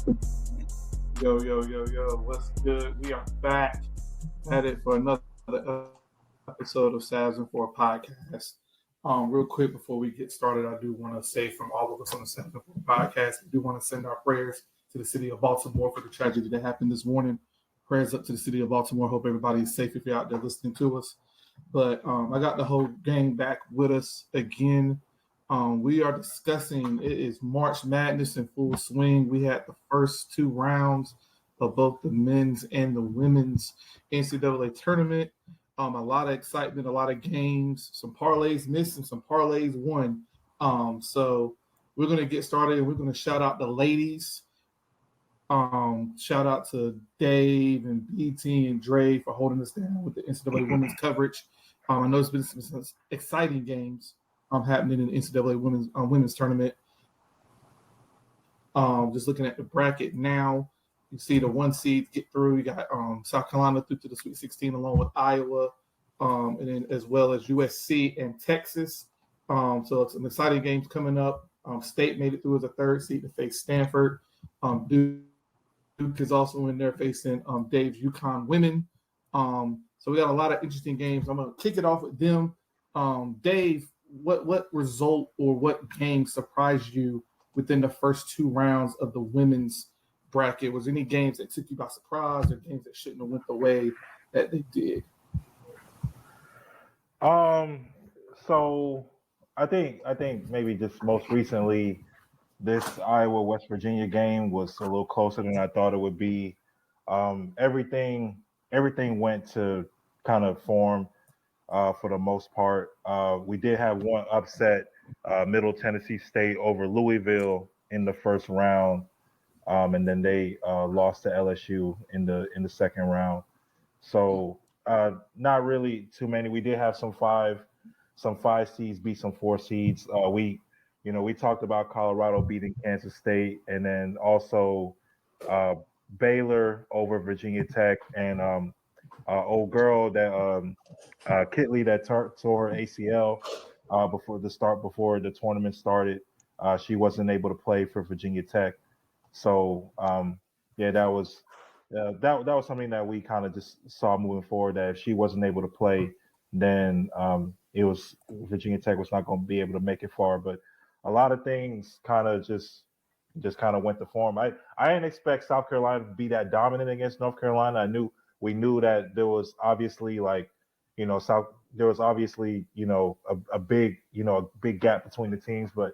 Yo, yo, yo, yo, what's good? We are back at it for another episode of Savs and Four podcast. Real quick before we get started, I do want to say from all of us on the Savs and Four podcast, we do want to send our prayers to the city of Baltimore for the tragedy that happened this morning. Prayers up to the city of Baltimore. Hope everybody is safe if you're out there listening to us. But I got the whole gang back with us again. We are discussing, it is March Madness in full swing. We had the first two rounds of both the men's and the women's NCAA tournament. A lot of excitement, a lot of games, some parlays missed and some parlays won. So we're going to get started and we're going to shout out the ladies. Shout out to Dave and BT and Dre for holding us down with the NCAA women's coverage. I know it's been some exciting games happening in the NCAA women's tournament. Just looking at the bracket now, you see the one seed get through. You got South Carolina through to the Sweet 16 along with Iowa, and then as well as USC and Texas. So it's some exciting games coming up. State made it through as a third seed to face Stanford. Duke is also in there facing Dave's UConn women. So we got a lot of interesting games. I'm going to kick it off with them. Dave, what result or what game surprised you within the first two rounds of the women's bracket? Was there any games that took you by surprise or games that shouldn't have went the way that they did? So I think maybe just most recently, this Iowa West Virginia game was a little closer than I thought it would be. Everything went to kind of form for the most part. We did have one upset, Middle Tennessee State over Louisville in the first round, and then they lost to LSU in the second round. So not really too many. We did have some five seeds beat some four seeds. We talked about Colorado beating Kansas State, and then also Baylor over Virginia Tech, and old girl that Kitley that tore her ACL before the tournament started. She wasn't able to play for Virginia Tech, so that was something that we kind of just saw moving forward. That if she wasn't able to play, then it was Virginia Tech was not going to be able to make it far. But a lot of things kind of just kind of went to form. I didn't expect South Carolina to be that dominant against North Carolina. We knew that there was obviously a big gap between the teams, but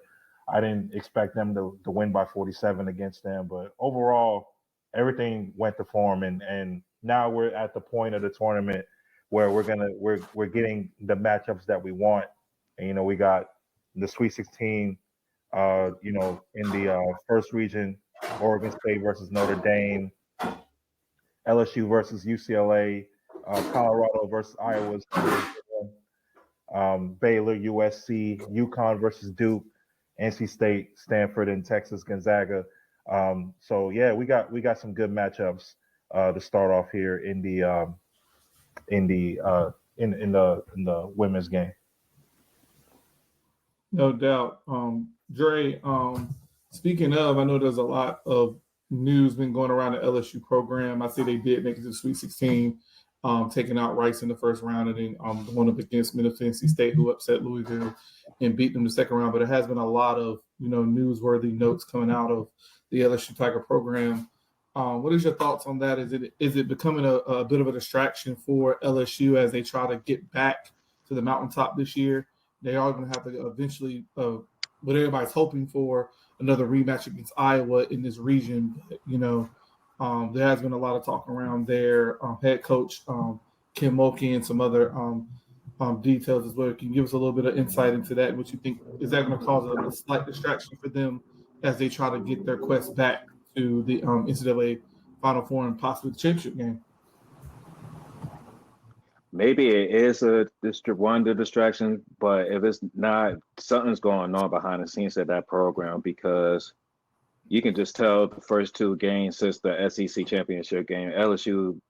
I didn't expect them to win by 47 against them. But overall, everything went to form, and now we're at the point of the tournament where we're getting the matchups that we want. And we got the Sweet 16 in the first region, Oregon State versus Notre Dame, LSU versus UCLA, Colorado versus Iowa, Baylor, USC, UConn versus Duke, NC State, Stanford, and Texas Gonzaga. We got some good matchups to start off here in the women's game. No doubt. Dre, speaking of, I know there's a lot of news been going around the LSU program. I see they did make it to the Sweet 16, taking out Rice in the first round, and then going up against Middle Tennessee State, who upset Louisville and beat them the second round. But it has been a lot of newsworthy notes coming out of the LSU Tiger program. What is your thoughts on that? Is it becoming a bit of a distraction for LSU as they try to get back to the mountaintop this year? They are going to have to eventually, what everybody's hoping for, another rematch against Iowa in this region. But, there has been a lot of talk around their head coach, Kim Mulkey, and some other details as well. Can you give us a little bit of insight into that? What you think, is that going to cause a slight distraction for them as they try to get their quest back to the NCAA Final Four and possibly the championship game? Maybe it is one of the distractions, but if it's not, something's going on behind the scenes at that program, because you can just tell the first two games since the SEC championship game, LSU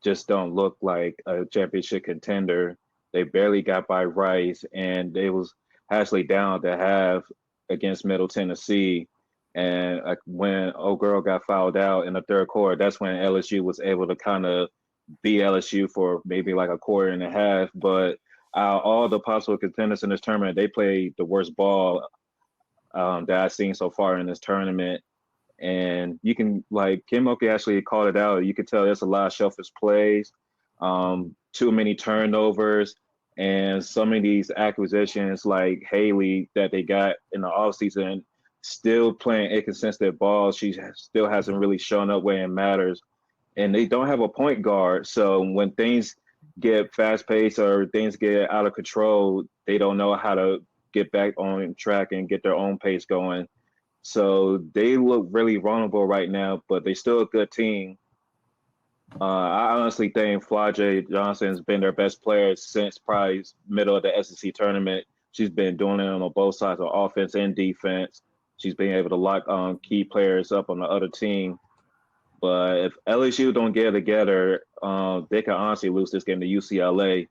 just don't look like a championship contender. They barely got by Rice, and they was actually down to half against Middle Tennessee. And when old girl got fouled out in the third quarter, that's when LSU was able to kind of beat LSU for maybe like a quarter and a half. But all the possible contenders in this tournament, they played the worst ball that I've seen so far in this tournament. And you can, like, Kim Mulkey actually called it out. You could tell there's a lot of selfish plays, too many turnovers, and some of these acquisitions like Haley that they got in the offseason still playing inconsistent ball. She still hasn't really shown up where it matters. And they don't have a point guard. So when things get fast paced or things get out of control, they don't know how to get back on track and get their own pace going. So they look really vulnerable right now, but they're still a good team. I honestly think Flajay Johnson has been their best player since probably middle of the SEC tournament. She's been doing it on both sides of offense and defense. She's been able to lock key players up on the other team. But if LSU don't get it together, they can honestly lose this game to UCLA.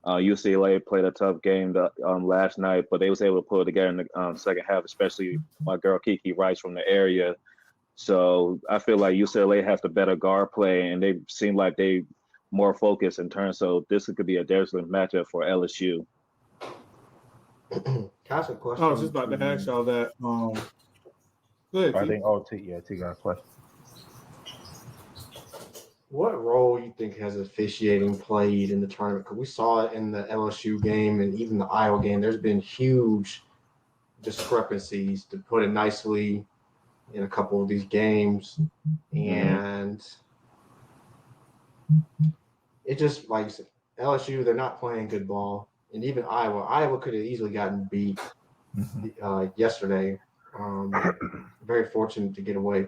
UCLA played a tough game last night, but they was able to pull it together in the second half, especially my girl Kiki Rice from the area. So I feel like UCLA has the better guard play, and they seem like they more focused in turn. So this could be a dangerous matchup for LSU. Can I ask a question? I was just about to ask y'all that. Go ahead, I think T got a question. What role you think has officiating played in the tournament? Because we saw it in the LSU game and even the Iowa game. There's been huge discrepancies, to put it nicely, in a couple of these games. And it just, like you said, LSU, they're not playing good ball. And even Iowa could have easily gotten beat yesterday. Very fortunate to get away.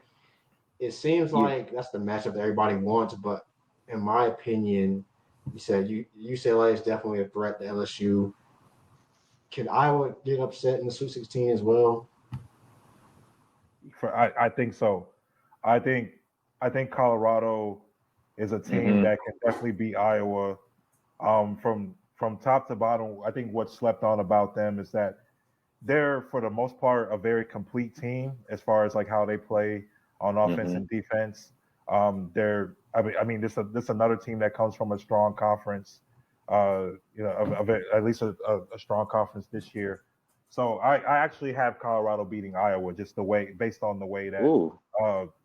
It seems like that's the matchup that everybody wants, but in my opinion, you said UCLA is definitely a threat to LSU. Can Iowa get upset in the Sweet 16 as well? I think so. I think Colorado is a team that can definitely beat Iowa. From top to bottom, I think what's slept on about them is that they're, for the most part, a very complete team as far as like how they play on offense and defense. This another team that comes from a strong conference, at least a strong conference this year. So I actually have Colorado beating Iowa based on the way that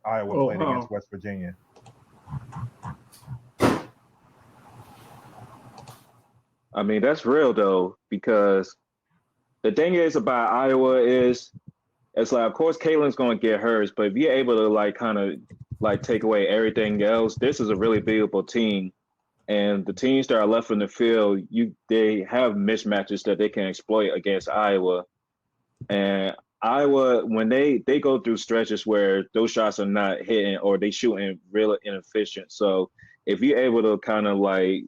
Iowa played against West Virginia. I mean, that's real though, because the thing is about Iowa is, it's like, of course, Caitlin's going to get hers, but if you're able to take away everything else, this is a really beatable team. And the teams that are left in the field, they have mismatches that they can exploit against Iowa. And Iowa, when they go through stretches where those shots are not hitting or they shooting real inefficient. So if you're able to kind of like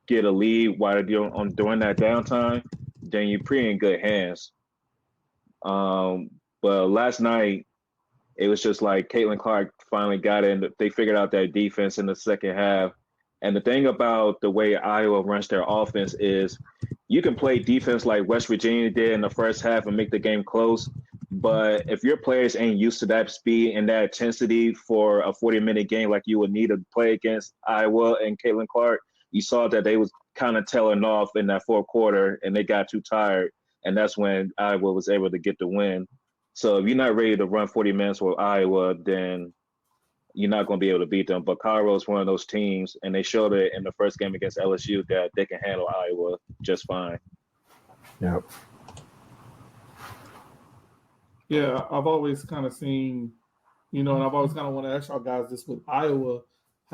get a lead while during that downtime, then you're pretty in good hands. But last night, it was just like Caitlin Clark finally got in. They figured out their defense in the second half. And the thing about the way Iowa runs their offense is you can play defense like West Virginia did in the first half and make the game close. But if your players ain't used to that speed and that intensity for a 40-minute game like you would need to play against Iowa and Caitlin Clark, you saw that they was kind of tailing off in that fourth quarter and they got too tired. And that's when Iowa was able to get the win. So if you're not ready to run 40 minutes with Iowa, then you're not going to be able to beat them. But Colorado is one of those teams, and they showed it in the first game against LSU that they can handle Iowa just fine. Yep. Yeah, I've always kind of seen, and I've always kind of want to ask y'all guys this with Iowa.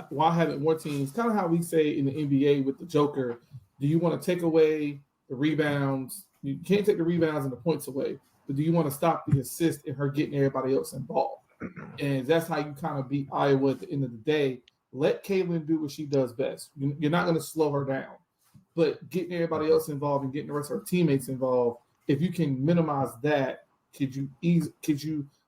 Why haven't more teams, kind of how we say in the NBA with the Joker, do you want to take away the rebounds? You can't take the rebounds and the points away, but do you want to stop the assist and her getting everybody else involved? And that's how you kind of beat Iowa at the end of the day. Let Caitlin do what she does best. You're not going to slow her down, but getting everybody else involved and getting the rest of her teammates involved, if you can minimize that, could you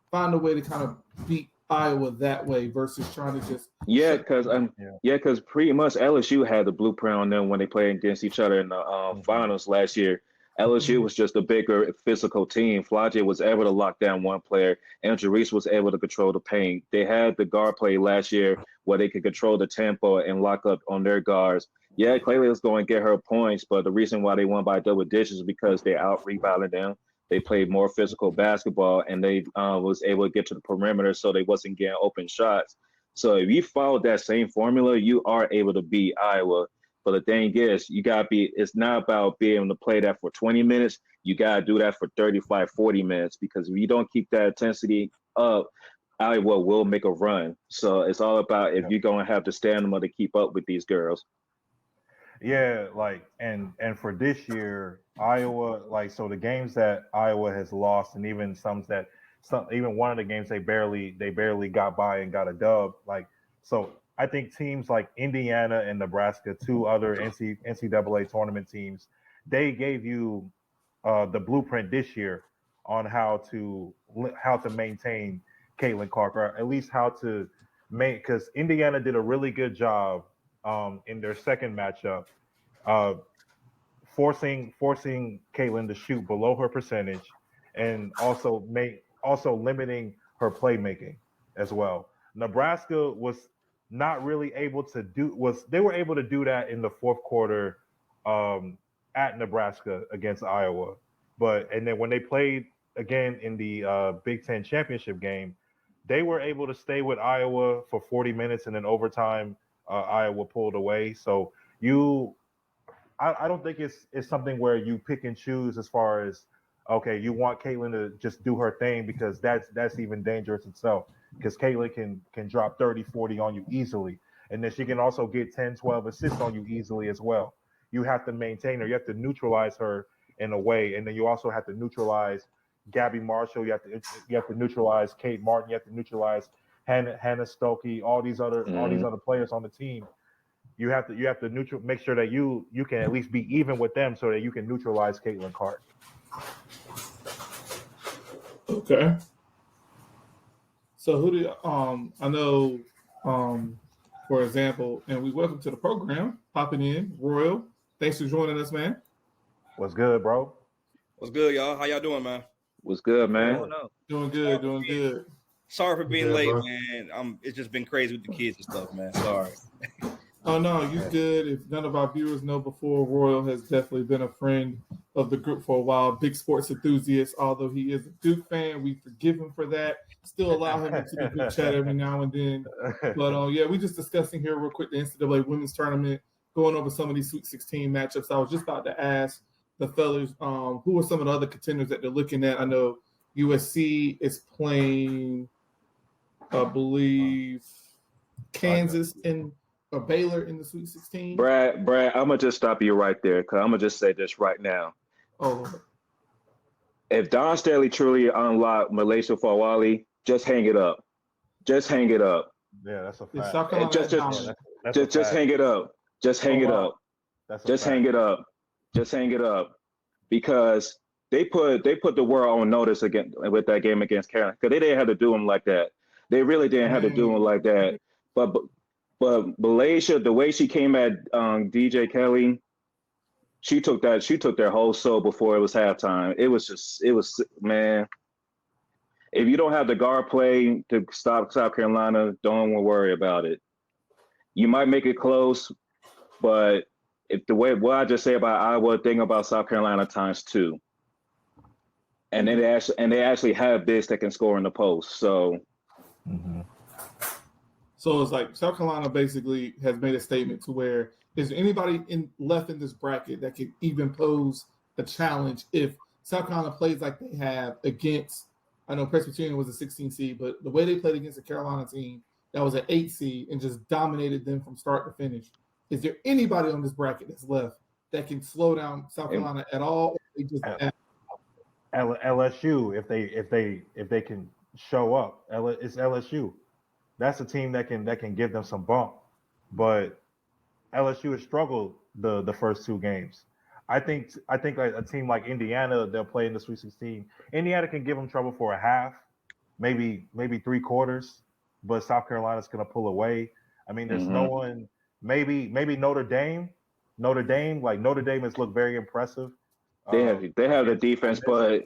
find a way to kind of beat Iowa that way versus trying to just because pretty much LSU had the blueprint on them when they played against each other in the finals last year. LSU was just a bigger physical team. Flage was able to lock down one player, and Reese was able to control the paint. They had the guard play last year where they could control the tempo and lock up on their guards. Yeah, Claylee was going to get her points, but the reason why they won by double digits is because they out-rebounded them. They played more physical basketball, and they was able to get to the perimeter, so they wasn't getting open shots. So if you follow that same formula, you are able to beat Iowa. But the thing is, it's not about being able to play that for 20 minutes. You got to do that for 35, 40 minutes, because if you don't keep that intensity up, Iowa will make a run. So it's all about if you're going to have the stamina to keep up with these girls. Yeah, and for this year, Iowa, so the games that Iowa has lost, and even even one of the games they barely got by and got a dub. So I think teams like Indiana and Nebraska, two other NCAA tournament teams, they gave you the blueprint this year on how to maintain Caitlin Clark, or at least how to because Indiana did a really good job in their second matchup, forcing Caitlin to shoot below her percentage, and also limiting her playmaking as well. Nebraska was not really able to they were able to do that in the fourth quarter at Nebraska against Iowa, and then when they played again in the Big Ten championship game, they were able to stay with Iowa for 40 minutes, and then overtime Iowa pulled away. So I don't think it's something where you pick and choose as far as, okay, you want Caitlin to just do her thing, because that's even dangerous itself, because Caitlin can drop 30, 40 on you easily. And then she can also get 10, 12 assists on you easily as well. You have to maintain her. You have to neutralize her in a way. And then you also have to neutralize Gabby Marshall. You have to neutralize Kate Martin. You have to neutralize Hannah Stokey, all these other players on the team. You have to make sure that you can at least be even with them, so that you can neutralize Caitlin Clark. Okay. So who do I know? For example, and we welcome to the program, popping in Royal. Thanks for joining us, man. What's good, bro? What's good, y'all? How y'all doing, man? What's good, man? Doing good. Sorry for being late, bro. man. It's just been crazy with the kids and stuff, man. Sorry. Oh no, you good. If none of our viewers know before, Royal has definitely been a friend of the group for a while. Big sports enthusiast. Although he is a Duke fan, we forgive him for that. Still allow him into the group chat every now and then. But yeah, we just discussing here real quick the NCAA women's tournament, going over some of these Sweet 16 matchups. I was just about to ask the fellas, who are some of the other contenders that they're looking at? I know USC is playing, I believe, Kansas or Baylor in the Sweet 16. Brad, I'm gonna just stop you right there, because I'm gonna just say this right now. Oh, If Don Staley truly unlocked Malaysia Fawali, just hang it up. Just hang it up. Yeah, that's a Is fact. South Carolina Just hang it up. Just hang it up. Just hang it up. Just hang it up. Because they put the world on notice again with that game against Carolina, because they didn't have to do them like that. They really didn't have to do them like that. But Malaysia, the way she came at DJ Kelly, she took their whole soul before it was halftime. It was man. If you don't have the guard play to stop South Carolina, don't worry about it. You might make it close, but what I just say about Iowa, think about South Carolina times 2. And then they actually have bigs that can score in the post. So. Mm-hmm. So it's like South Carolina basically has made a statement to where, is there anybody left in this bracket that could even pose a challenge if South Carolina plays like they have against, I know Presbyterian was a 16 seed, but the way they played against the Carolina team that was an 8 seed and just dominated them from start to finish. Is there anybody on this bracket that's left that can slow down South Carolina at all? Or they just LSU, if they can show up, it's LSU. That's a team that can give them some bump, but LSU has struggled the first 2 games. I think like a team like Indiana, they'll play in the Sweet 16. Indiana can give them trouble for a half, maybe 3 quarters, but South Carolina's going to pull away. I mean, there's no one. Maybe Notre Dame. Notre Dame has looked very impressive They have the defense, but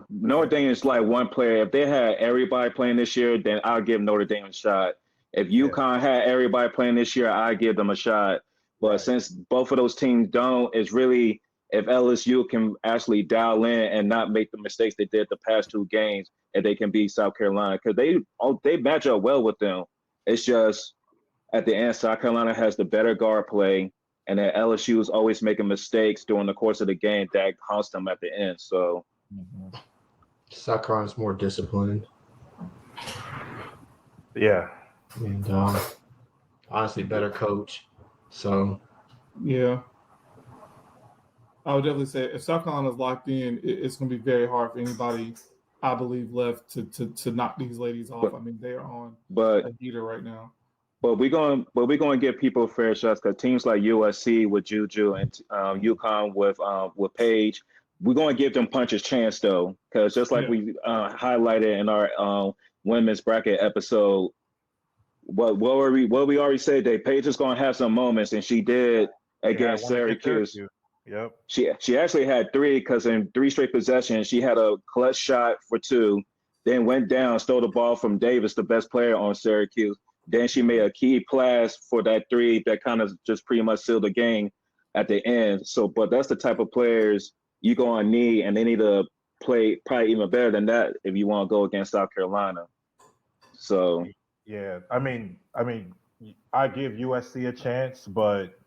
Notre Dame is like one player. If they had everybody playing this year, then I'll give Notre Dame a shot. If UConn had everybody playing this year, I give them a shot. But since both of those teams don't, it's really if LSU can actually dial in and not make the mistakes they did the past 2 games, and they can beat South Carolina because they match up well with them. It's just at the end, South Carolina has the better guard play, and then LSU is always making mistakes during the course of the game that haunts them at the end. So South Carolina's more disciplined. Yeah. And honestly, better coach. So yeah. I would definitely say if South Carolina's locked in, it's going to be very hard for anybody, I believe, left to knock these ladies off. I mean, they are on a heater right now. But we're going to give people fair shots because teams like USC with Juju and UConn with Paige, we're going to give them punches chance though, because just like we highlighted in our women's bracket episode, what we already said that Paige is going to have some moments, and she did against Syracuse. Yep. She actually had 3 because in 3 straight possessions, she had a clutch shot for 2, then went down, stole the ball from Davis, the best player on Syracuse. Then she made a key pass for that 3 that kind of just pretty much sealed the game at the end. So, but that's the type of players you're going to need, and they need to play probably even better than that if you want to go against South Carolina. So, yeah, I mean, I give USC a chance, but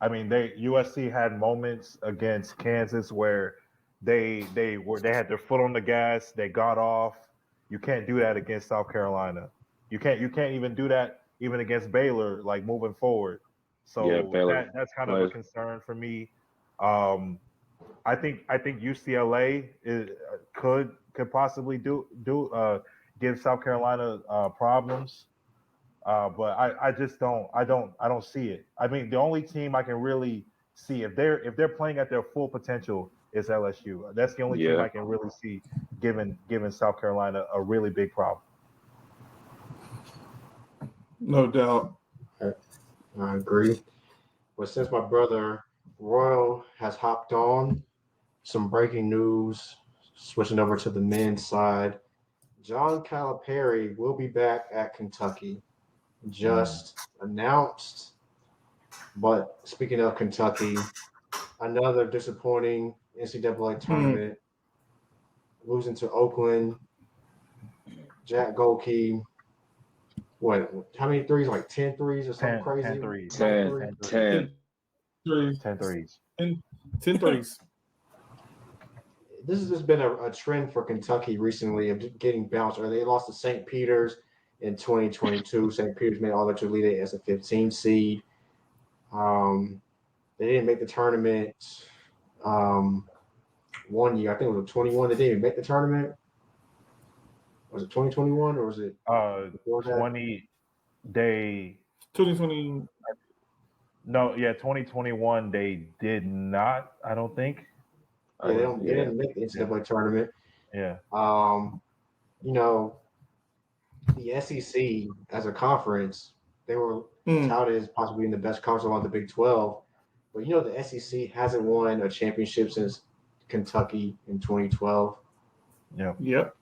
I mean, USC had moments against Kansas where they had their foot on the gas, they got off. You can't do that against South Carolina. You can't even do that even against Baylor, like moving forward. So that's kind of a concern for me. I think UCLA could possibly give South Carolina problems. But I just don't see it. I mean, the only team I can really see if they're playing at their full potential is LSU. That's the only team I can really see giving South Carolina a really big problem. No doubt. I agree. But since my brother Royal has hopped on, some breaking news, switching over to the men's side. John Calipari will be back at Kentucky. Just announced. But speaking of Kentucky, another disappointing NCAA tournament, losing to Oakland. Jack Golke, how many threes? Like 10 threes or something crazy? 10 threes. 10 threes. 10 threes. This has just been a trend for Kentucky recently of getting bounced. Or they lost to St. Peter's in 2022. St. Peter's made all the way to Elite Eight as a 15 seed. They didn't make the tournament one year. I think it was 21. They didn't even make the tournament. Was it 2021 or was it 20? They 2020. No, 2021. They did not. I don't think. They didn't make the NCAA tournament. Yeah. The SEC as a conference, they were touted as possibly being the best conference along the Big 12. But the SEC hasn't won a championship since Kentucky in 2012. Yeah. Yep.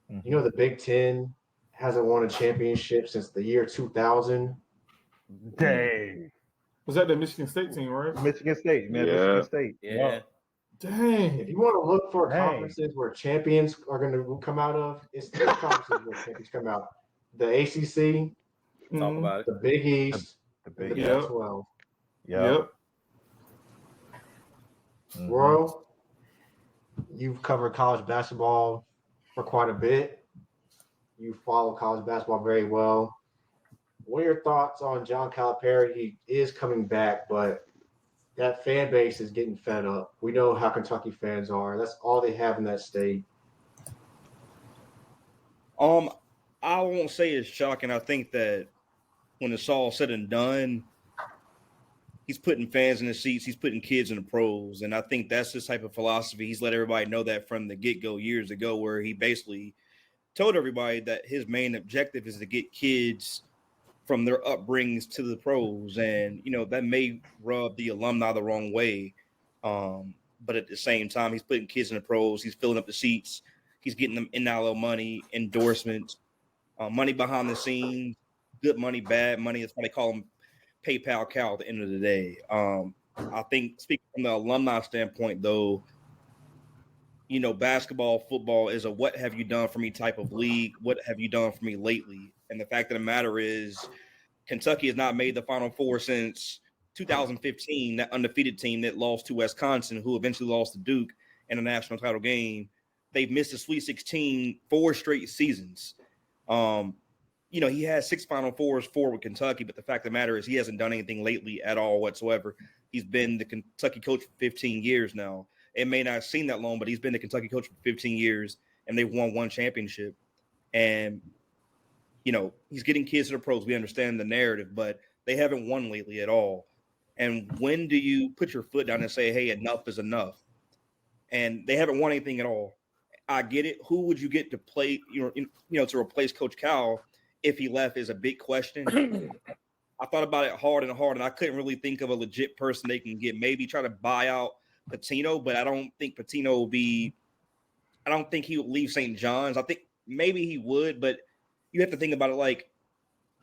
The Big 10 hasn't won a championship since the year 2000. Dang. Was that the Michigan State team, right? Michigan State, man. Yeah. Michigan State. Yeah. Dang. If you want to look for conferences where champions are going to come out of, it's 3 conferences where champions come out. The ACC, Talk about it. the Big East, the Big the East. Big 12. Yep. Royal, you've covered college basketball for quite a bit. You follow college basketball very well. What are your thoughts on John Calipari? He is coming back, but that fan base is getting fed up. We know how Kentucky fans are. That's all they have in that state. I won't say it's shocking. I think that when it's all said and done, he's putting fans in the seats. He's putting kids in the pros. And I think that's his type of philosophy. He's let everybody know that from the get-go years ago, where he basically told everybody that his main objective is to get kids from their upbringings to the pros. And, that may rub the alumni the wrong way. but at the same time, he's putting kids in the pros. He's filling up the seats. He's getting them NIL money, endorsements, money behind the scenes, good money, bad money. That's why they call him PayPal Cal at the end of the day. I think speaking from the alumni standpoint, though, you know, basketball, football is a what have you done for me type of league. What have you done for me lately? And the fact of the matter is Kentucky has not made the Final Four since 2015, that undefeated team that lost to Wisconsin, who eventually lost to Duke in a national title game. They've missed the Sweet 16 4 straight seasons. You know, he has 6 Final Fours, 4 with Kentucky, but the fact of the matter is he hasn't done anything lately at all whatsoever. He's been the Kentucky coach for 15 years now. It may not seem that long, but he's been the Kentucky coach for 15 years, and they've won 1 championship. And, you know, he's getting kids to the pros. We understand the narrative, but they haven't won lately at all. And when do you put your foot down and say, hey, enough is enough? And they haven't won anything at all. I get it. Who would you get to play, to replace Coach Cal if he left is a big question. I thought about it hard, and I couldn't really think of a legit person they can get. Maybe try to buy out Pitino, but I don't think Pitino will be – I don't think he would leave St. John's. I think maybe he would, but you have to think about it like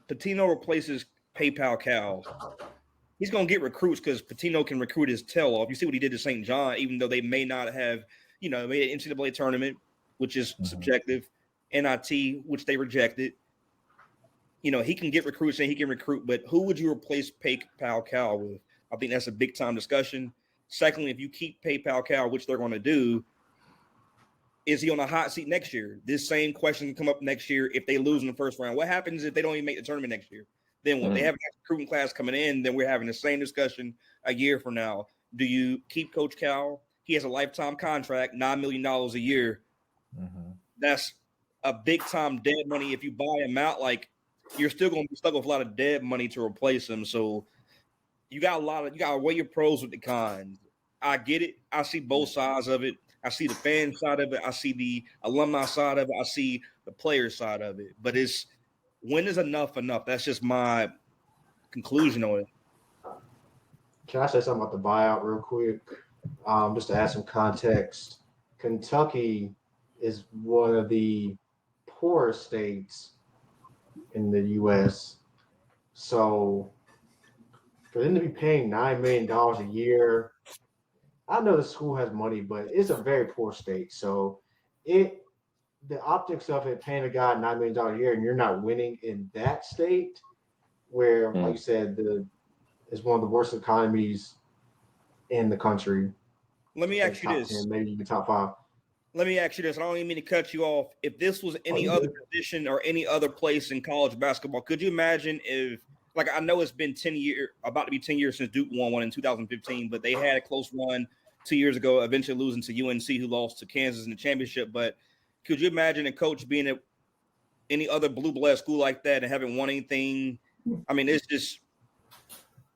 Pitino replaces PayPal Cal. He's going to get recruits because Pitino can recruit his tail off. You see what he did to St. John, even though they may not have, made an NCAA tournament, which is subjective, NIT, which they rejected. He can get recruits and he can recruit, but who would you replace PayPal Cal with? I think that's a big time discussion. Secondly, if you keep PayPal Cal, which they're going to do, is he on a hot seat next year? This same question can come up next year if they lose in the first round. What happens if they don't even make the tournament next year? Then when they have a recruiting class coming in, then we're having the same discussion a year from now. Do you keep Coach Cal? He has a lifetime contract, $9 million a year. That's a big time dead money. If you buy him out, you're still going to be stuck with a lot of dead money to replace him. So you got to weigh your pros with the cons. I get it. I see both sides of it. I see the fan side of it. I see the alumni side of it. I see the player side of it. But when is enough? That's just my conclusion on it. Can I say something about the buyout real quick? Just to add some context. Kentucky is one of the poorest states in the U.S. So for them to be paying $9 million a year, I know the school has money, but it's a very poor state. So the optics of it paying a guy $9 million a year and you're not winning in that state where, like you said, is one of the worst economies in the country. Let me ask you this. 10, maybe even top 5. Let me ask you this. I don't even mean to cut you off. If this was any other position or any other place in college basketball, could you imagine if, I know it's been 10 years, about to be 10 years since Duke won one in 2015, but they had a close run 2 years ago, eventually losing to UNC, who lost to Kansas in the championship. But could you imagine a coach being at any other blue blood school like that and haven't won anything? I mean, it's just,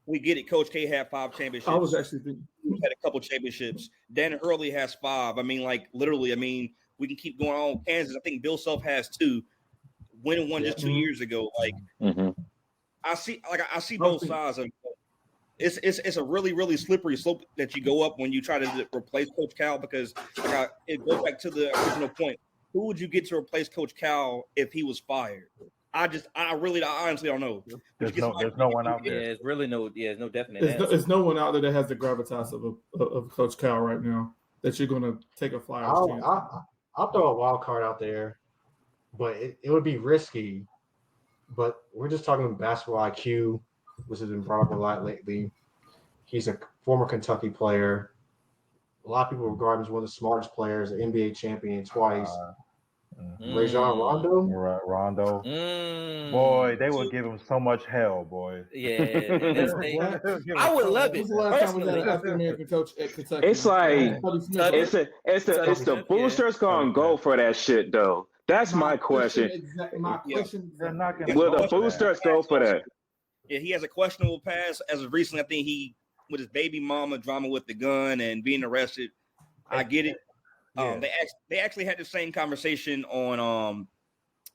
we get it. Coach K had 5 championships. I was actually thinking. Had a couple championships. Dan Hurley has 5. I mean, literally, we can keep going on. Kansas, I think Bill Self has 2. Winning one just 2 years ago. I see both sides of it. It's a really, really slippery slope that you go up when you try to replace Coach Cal because it goes back to the original point. Who would you get to replace Coach Cal if he was fired? I honestly don't know. There's no one out there. There's really no definite answer. There's no one out there that has the gravitas of Coach Cal right now that you're going to take a flyer. I'll throw a wild card out there, but it would be risky. But we're just talking basketball IQ, which has been brought up a lot lately. He's a former Kentucky player. A lot of people regard him as one of the smartest players, an NBA champion twice. Rajon Rondo? Rondo. Boy, they would give him so much hell, boy. Yeah. I would love it. Personally. African-American coach at Kentucky. It's the boosters gonna go for that shit though. That's my question. My question. Will the boosters go for that? Yeah, he has a questionable past. As of recently, I think he with his baby mama drama with the gun and being arrested. I get it. They actually had the same conversation on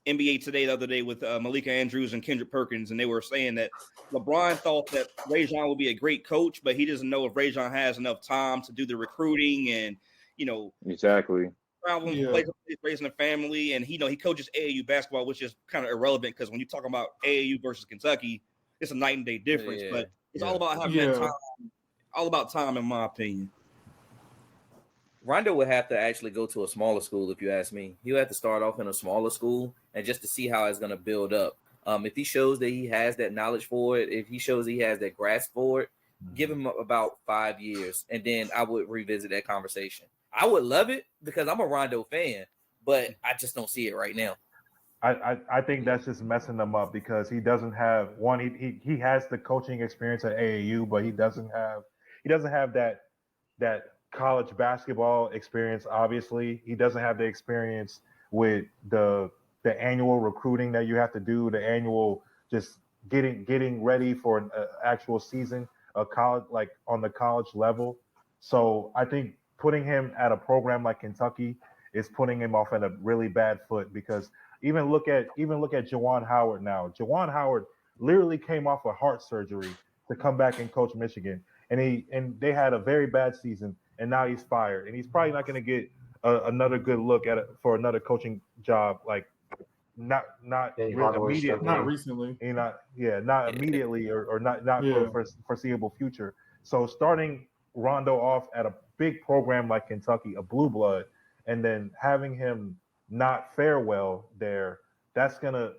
NBA Today the other day with Malika Andrews and Kendrick Perkins, and they were saying that LeBron thought that Rajon would be a great coach, but he doesn't know if Rajon has enough time to do the recruiting and, exactly. Traveling from place to place, raising a family, and he coaches AAU basketball, which is kind of irrelevant because when you talk about AAU versus Kentucky, it's a night and day difference. But it's all about having that time, all about time, in my opinion. Rondo would have to actually go to a smaller school, if you ask me. He'll have to start off in a smaller school and just to see how it's going to build up. If he shows that he has that knowledge for it, if he shows he has that grasp for it, give him about 5 years, and then I would revisit that conversation. I would love it because I'm a Rondo fan, but I just don't see it right now. I think that's just messing them up because he doesn't have one. He has the coaching experience at AAU, but he doesn't have that college basketball experience. Obviously, he doesn't have the experience with the annual recruiting that you have to do, the annual just getting ready for an actual season of college, like on the college level. So I think putting him at a program like Kentucky is putting him off at a really bad foot because even look at Juwan Howard now. Juwan Howard literally came off of heart surgery to come back and coach Michigan, and they had a very bad season, and now he's fired, and he's probably not going to get another good look at it for another coaching job, like not immediately, not recently, not immediately, or not for foreseeable future. So starting Rondo off at a big program like Kentucky, a blue blood, and then having him not fare well there, that's gonna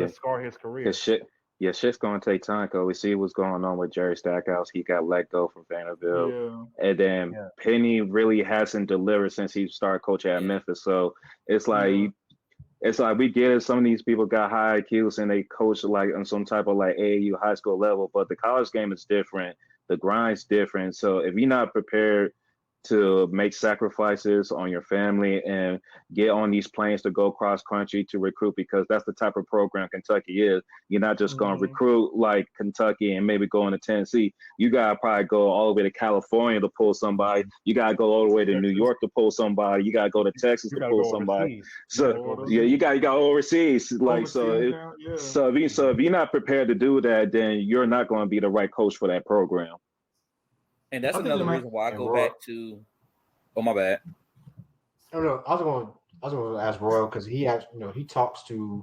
scar his career. Shit's gonna take time because we see what's going on with Jerry Stackhouse. He got let go from Vanderbilt, and then Penny really hasn't delivered since he started coaching at Memphis. So it's like we get it. Some of these people got high IQs and they coach like on some type of like AAU high school level, but the college game is different. The grind's different. So if you're not prepared to make sacrifices on your family and get on these planes to go cross country to recruit, because that's the type of program Kentucky is. You're not just going to recruit like Kentucky and maybe go into Tennessee. You got to probably go all the way to California to pull somebody. You got to go all the way to New York to pull somebody. You got to go to Texas to pull somebody. So you got to go overseas. So if you're not prepared to do that, then you're not going to be the right coach for that program. And that's another reason why I go back to. Oh, my bad. Oh no, I was going to ask Royal because he actually, he talks to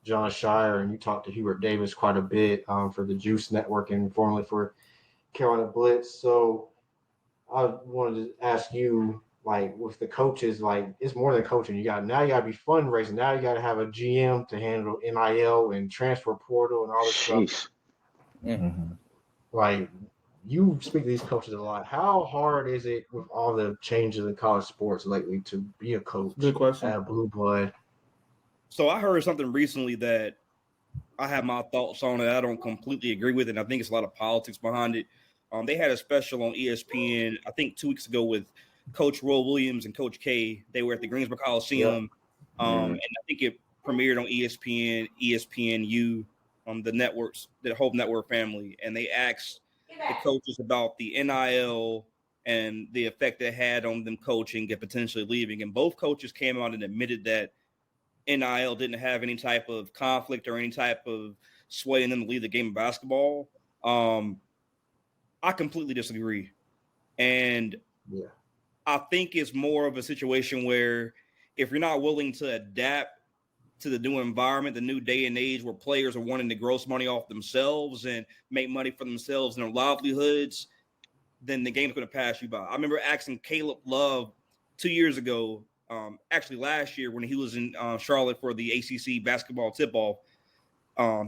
John Shire and you talk to Hubert Davis quite a bit for the Juice Network and formerly for Carolina Blitz. So I wanted to ask you, like, with the coaches, like, it's more than coaching. You got to be fundraising. Now you got to have a GM to handle NIL and transfer portal and all this stuff. Mm-hmm. Like, you speak to these coaches a lot. How hard is it with all the changes in college sports lately to be a coach? Good question. At Blue Blood. So I heard something recently that I have my thoughts on it. I don't completely agree with it. And I think it's a lot of politics behind it. They had a special on ESPN, I think 2 weeks ago with Coach Roy Williams and Coach K. They were at the Greensboro Coliseum. And I think it premiered on ESPN, ESPNU, the networks, the whole network family. And they asked the coaches about the NIL and the effect it had on them coaching and potentially leaving. And both coaches came out and admitted that NIL didn't have any type of conflict or any type of sway in them to leave the game of basketball. I completely disagree. And I think it's more of a situation where if you're not willing to adapt to the new environment, the new day and age where players are wanting to gross money off themselves and make money for themselves and their livelihoods, then the game's going to pass you by. I remember asking Caleb Love 2 years ago, actually last year when he was in Charlotte for the ACC basketball tip-off,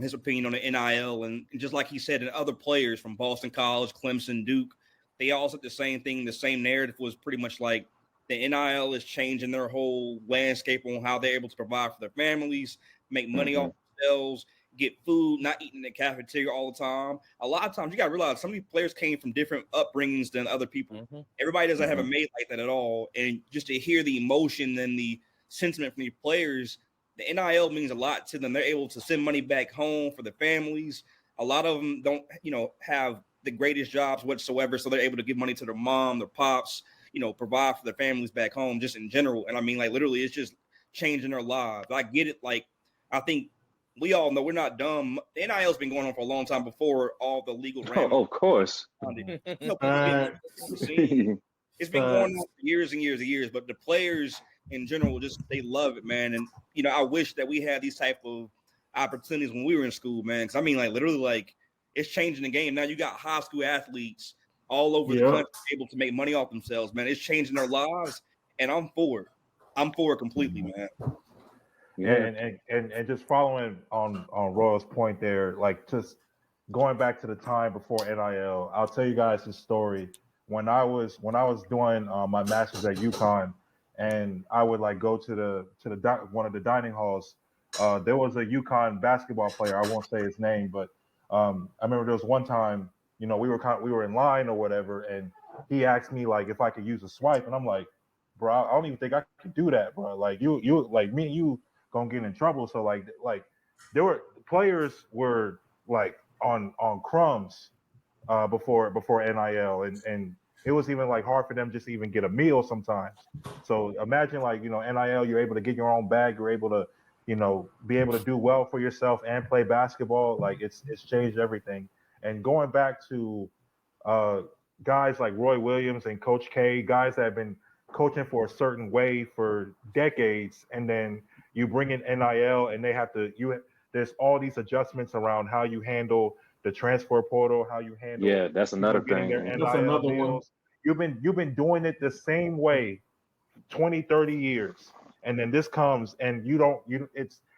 his opinion on the NIL. And just like he said, and other players from Boston College, Clemson, Duke, they all said the same thing. The same narrative was pretty much like, the NIL is changing their whole landscape on how they're able to provide for their families, make money off themselves, get food, not eating in the cafeteria all the time. A lot of times you got to realize some of these players came from different upbringings than other people. Everybody doesn't have a mate like that at all. And just to hear the emotion and the sentiment from these players, the NIL means a lot to them. They're able to send money back home for their families. A lot of them don't, have the greatest jobs whatsoever. So they're able to give money to their mom, their pops, provide for their families back home just in general. And I mean, like, literally, it's just changing their lives. I get it. Like, I think we all know we're not dumb. The NIL's been going on for a long time before all the legal Oh, of course. It's been going on for years and years and years, but the players in general they love it, man. And I wish that we had these type of opportunities when we were in school, man. Because I mean, like literally, like it's changing the game. Now you got high school athletes all over the country able to make money off themselves, man. It's changing their lives, and I'm for it. I'm for it completely, man. Yeah, and just following on Royal's point there, like just going back to the time before NIL, I'll tell you guys this story. When I was doing my master's at UCONN, and I would like go to one of the dining halls, there was a UConn basketball player. I won't say his name, but I remember there was one time, we were in line or whatever, and he asked me like if I could use a swipe, and I'm like, bro, I don't even think I could do that, bro. Like you like me and you gonna get in trouble. So like there were players were like on crumbs before NIL, and it was even like hard for them just to even get a meal sometimes. So imagine like NIL, you're able to get your own bag, you're able to be able to do well for yourself and play basketball. Like it's changed everything. And going back to guys like Roy Williams and Coach K, guys that have been coaching for a certain way for decades, and then you bring in NIL and they have to there's all these adjustments around how you handle the transfer portal, how you handle that's another thing. That's another one. You've been doing it the same way 20, 30 years. And then this comes and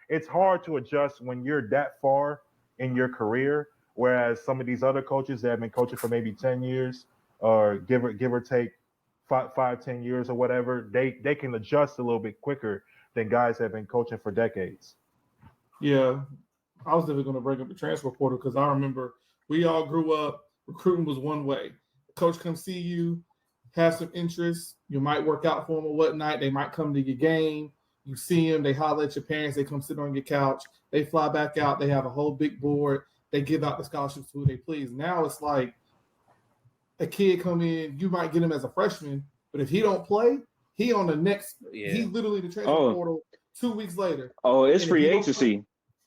it's hard to adjust when you're that far in your career. Whereas some of these other coaches that have been coaching for maybe 10 years or give or take 5-10 years or whatever, they can adjust a little bit quicker than guys that have been coaching for decades. Yeah, I was never going to bring up the transfer portal because I remember we all grew up, recruiting was one way. The coach comes see you, have some interest, you might work out for them or whatnot, they might come to your game, you see them, they holler at your parents, they come sit on your couch, they fly back out, they have a whole big board, they give out the scholarships to who they please. Now it's like a kid come in, you might get him as a freshman, but if he don't play, he on the next, he literally the transfer portal 2 weeks later. Oh, it's free agency.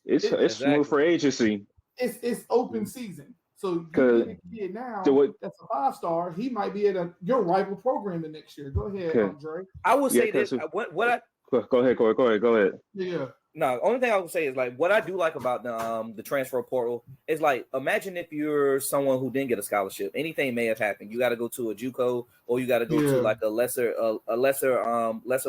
It's smooth for agency. It's open season. So you get a kid now that's a 5-star, he might be at your rival program the next year. Go ahead, Andre. I will say this. Go ahead, Corey. Go ahead. Yeah. No, only thing I would say is like what I do like about the transfer portal is like imagine if you're someone who didn't get a scholarship, anything may have happened. You got to go to a JUCO or you got to go to like a lesser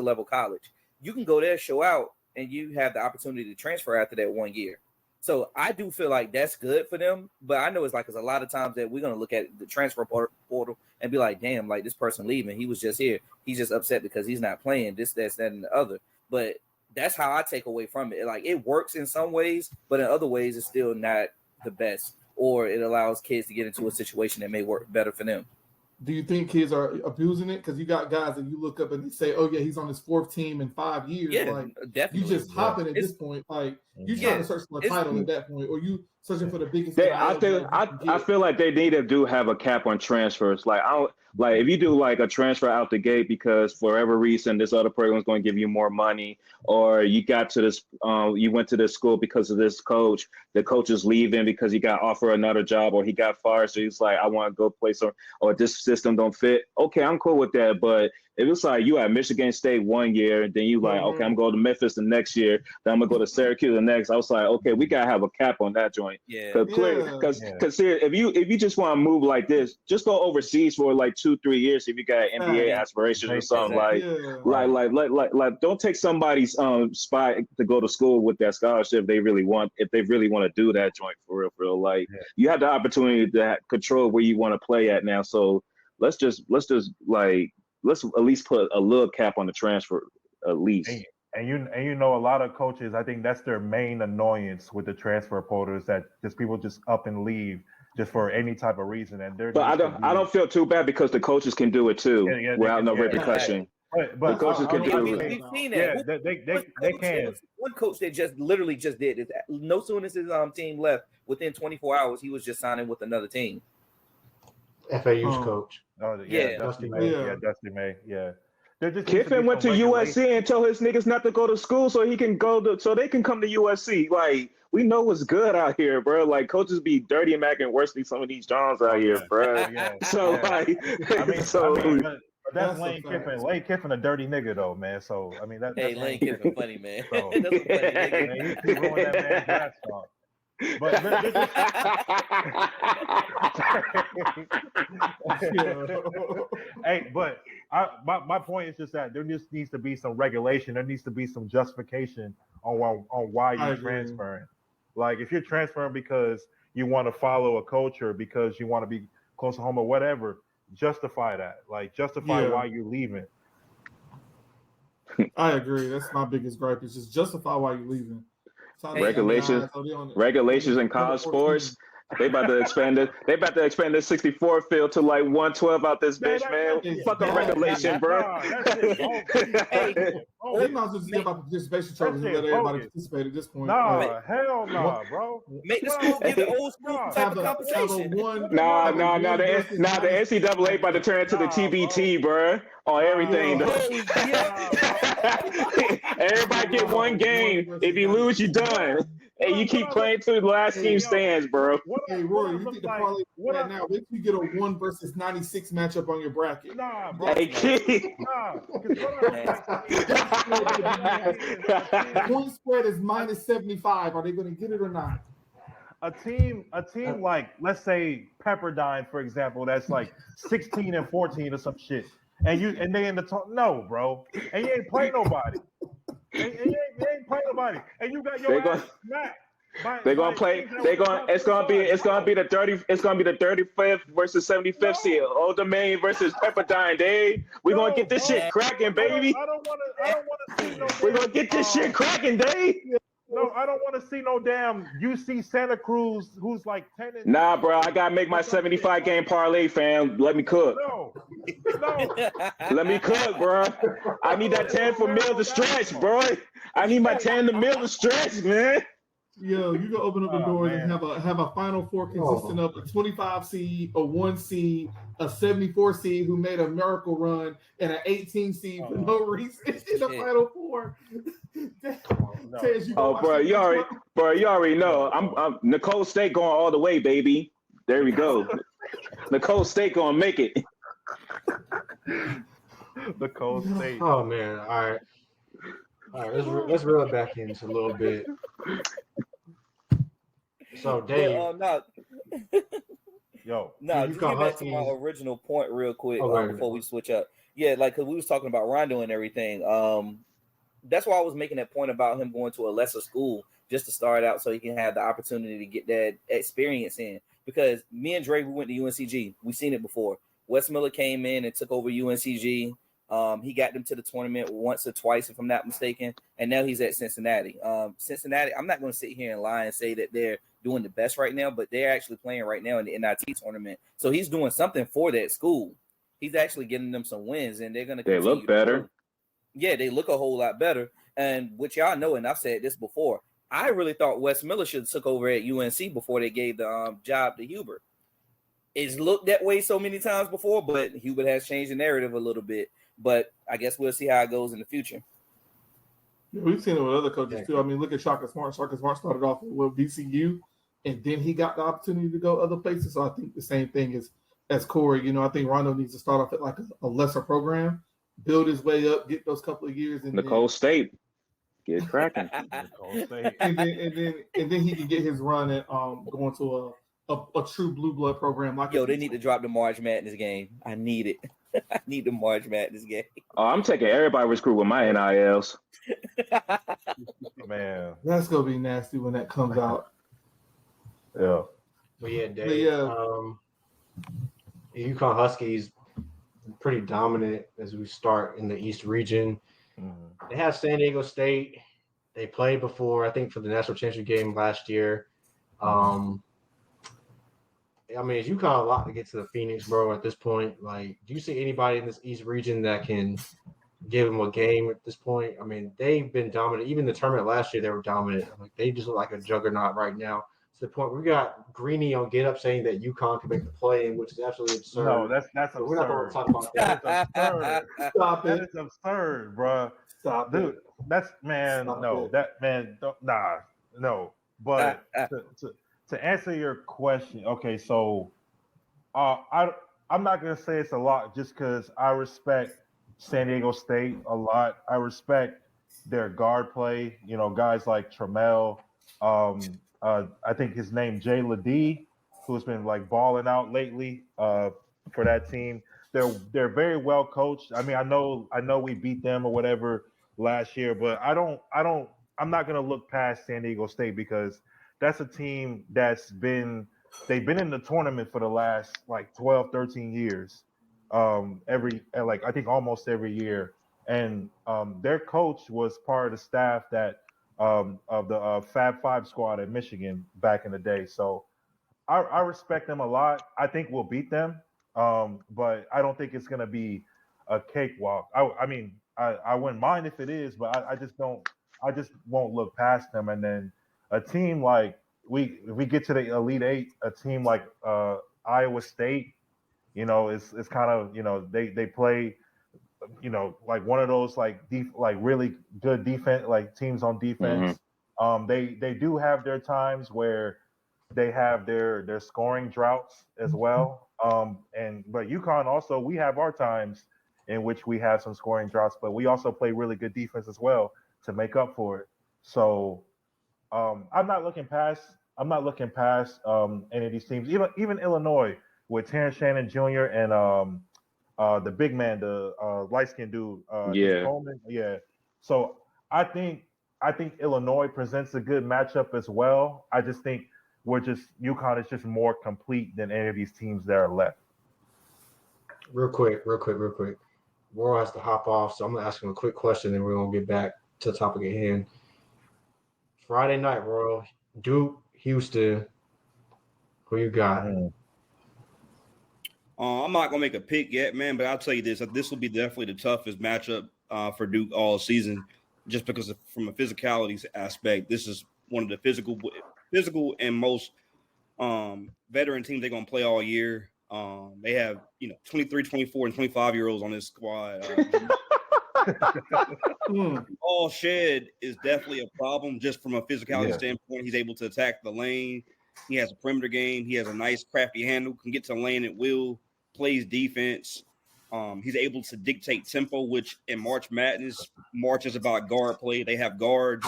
level college. You can go there, show out, and you have the opportunity to transfer after that 1 year. So I do feel like that's good for them, but I know it's like, because a lot of times that we're going to look at the transfer portal and be like, damn, like this person leaving, he was just here. He's just upset because he's not playing this, that, and the other. But that's how I take away from it. Like it works in some ways, but in other ways, it's still not the best, or it allows kids to get into a situation that may work better for them. Do you think kids are abusing it? Because you got guys that you look up and they say, "Oh yeah, he's on his 4th team in 5 years." Yeah, like definitely. You just hopping at this point. Like you trying to search for a title at that point, or you searching for the biggest. I feel like they need to have a cap on transfers. Like if you do like a transfer out the gate because for whatever reason this other program is going to give you more money, or you got to this, you went to this school because of this coach. The coach is leaving because he got offered another job or he got fired. So he's like, I want to go play some, or this system don't fit. Okay, I'm cool with that. But if it's like you at Michigan State 1 year, then you like, okay, I'm going to Memphis the next year, then I'm gonna go to Syracuse the next. I was like, okay, we gotta have a cap on that joint. Because if you just want to move like this, just go overseas for like 2-3 years if you got NBA aspirations or something. Like don't take somebody's spot to go to school with that scholarship if they really want to do that joint for real. Like you have the opportunity to control where you want to play at now. So let's at least put a little cap on the transfer at least. And a lot of coaches, I think that's their main annoyance with the transfer portal is that just people just up and leave just for any type of reason. And but I don't feel too bad because the coaches can do it too without no repercussion. But the coaches can do it. We've seen that. Yeah, they can. One coach that just literally just did it. No sooner as his team left, within 24 hours, he was just signing with another team. FAU's coach. Oh, Dusty May. Yeah, Dusty May. Yeah. Kiffin went to USC and told his niggas not to go to school so he can so they can come to USC. Like, we know what's good out here, bro. Like, coaches be dirty and macking worse than some of these Johns out here, bro. But that's Lane Kiffin. Lane Kiffin a dirty nigga though, man. So I mean, that's Lane Kiffin funny, man. So, that's a funny nigga. Man, he ruined that man's draft stock. But hey, but my point is just that there just needs to be some regulation. There needs to be some justification on why you're transferring. Like, if you're transferring because you want to follow a coach or because you want to be close to home or whatever, justify that. Like, justify why you're leaving. I agree. That's my biggest gripe. Is just justify why you're leaving. Regulations in college sports. They about to expand it. They about to expand this 64 field to like 112 out this bitch, man. Fuck a regulation, bro. They might as well just give out participation trophies and let everybody participate at this point. Nah, hell no, bro. Make the school give the old school type of compensation. Nah. The NCAA about to turn into the TBT, bro. On everything. Everybody get one game. If you lose, you're done. Hey, you keep playing till the last team stands, bro. Hey, Roy, you think the parlay right now? Wait till you get a 1 versus 96 matchup on your bracket. Nah, bro. Hey, kid. Point spread is -75. Are they going to get it or not? A team like, let's say Pepperdine, for example, that's like 16-14 or some shit, and they in the no, bro, and you ain't play nobody. And you ain't play nobody, and you got your ass smacked. They're gonna play. It's gonna be the 35th versus 75th seed. Old Domain versus Pepperdine. Dave, we gonna get this shit cracking, baby. I don't want to see no. We're gonna get this shit cracking, Dave. No, I don't want to see no damn UC Santa Cruz who's like 10. Nah, bro, I gotta make my 75 game parlay, fam. Let me cook. No. Let me cook, bro. I need that 10 for meal to stretch, bro. I need my 10 to meal to stretch, man. Yo, you can open up the door and have a Final Four consisting of a 25 seed, a 1 seed, a 74 seed who made a miracle run, and an 18 seed for no reason in the Final Four. Bro, you already know. I'm Nicole State going all the way, baby. There we go. Nicole State gonna make it. Nicole State. Oh man! All right. Let's reel it back in a little bit. So Dave, just get back to my original point real quick before we switch up. Yeah, like, because we was talking about Rondo and everything. That's why I was making that point about him going to a lesser school just to start out so he can have the opportunity to get that experience in. Because me and Dre, we went to UNCG. We seen it before. Wes Miller came in and took over UNCG. He got them to the tournament once or twice, if I'm not mistaken, and now he's at Cincinnati. Cincinnati, I'm not going to sit here and lie and say that they're doing the best right now, but they're actually playing right now in the NIT tournament. So he's doing something for that school. He's actually getting them some wins, and they're going to. They look better. Yeah, they look a whole lot better. And which y'all know, and I've said this before, I really thought Wes Miller should have took over at UNC before they gave the job to Hubert. It's looked that way so many times before, but Hubert has changed the narrative a little bit. But I guess we'll see how it goes in the future. Yeah, we've seen it with other coaches too. I mean, look at Shaka Smart. Shaka Smart started off with VCU, and then he got the opportunity to go other places. So I think the same thing as Corey. You know, I think Rondo needs to start off at like a lesser program, build his way up, get those couple of years, and Nicole State get cracking. and then he can get his run at going to a true blue blood program. Like they need to drop the March Madness game. I need it. I need the March Madness game. Oh, I'm taking everybody with screw with my NILs. Man, that's gonna be nasty when that comes out. Yeah. But yeah, Dave. UConn Huskies pretty dominant as we start in the East region. Mm-hmm. They have San Diego State. They played before, I think, for the national championship game last year. I mean, is UConn a lot to get to the Phoenix, bro, at this point? Like, do you see anybody in this East region that can give them a game at this point? I mean, they've been dominant. Even the tournament last year, they were dominant. Like, they just look like a juggernaut right now. to the point we got Greeny on Get Up saying that UConn can make the play, which is absolutely absurd. No, that's but absurd. we're not going to talk about that. That is absurd. Stop That it. is absurd, bro. Stop Dude, it. that's man. Stop No, it. that man. Nah, no. But to answer your question, okay, so I'm not gonna say it's a lot just because I respect San Diego State a lot. I respect their guard play. You know, guys like Trammell. I think his name Jay Ladee, who's been like balling out lately for that team. They're very well coached. I mean, I know we beat them or whatever last year, but I'm not gonna look past San Diego State because that's a team they've been in the tournament for the last like 12, 13 years. I think almost every year. And their coach was part of the staff that of the Fab Five squad at Michigan back in the day. So I respect them a lot. I think we'll beat them, but I don't think it's going to be a cakewalk. I mean, I wouldn't mind if it is, but I just don't. I just won't look past them. And then a team like if we get to the Elite Eight, a team like Iowa State, you know, is kind of, you know, they play, you know, like one of those like really good defense, like teams on defense. They do have their times where they have their scoring droughts as well. But UConn also, we have our times in which we have some scoring droughts, but we also play really good defense as well to make up for it. So I'm not looking past any of these teams, even Illinois with Terrence Shannon Jr. and the big man, the light skinned dude, Coleman. Yeah. So I think Illinois presents a good matchup as well. I just think UConn is just more complete than any of these teams that are left. Real quick. Royal has to hop off, so I'm gonna ask him a quick question, and we're gonna get back to the topic at hand. Friday night, Royal, Duke, Houston. Who you got? I'm not gonna make a pick yet, man, but I'll tell you this: this will be definitely the toughest matchup for Duke all season, just because from a physicality aspect. This is one of the physical and most veteran teams they're gonna play all year. They have 23, 24, and 25-year-olds on this squad. All Shed is definitely a problem just from a physicality standpoint. He's able to attack the lane. He has a perimeter game. He has a nice, crafty handle. Can get to the lane at will. Plays defense. He's able to dictate tempo, which in March Madness, March is about guard play. They have guards.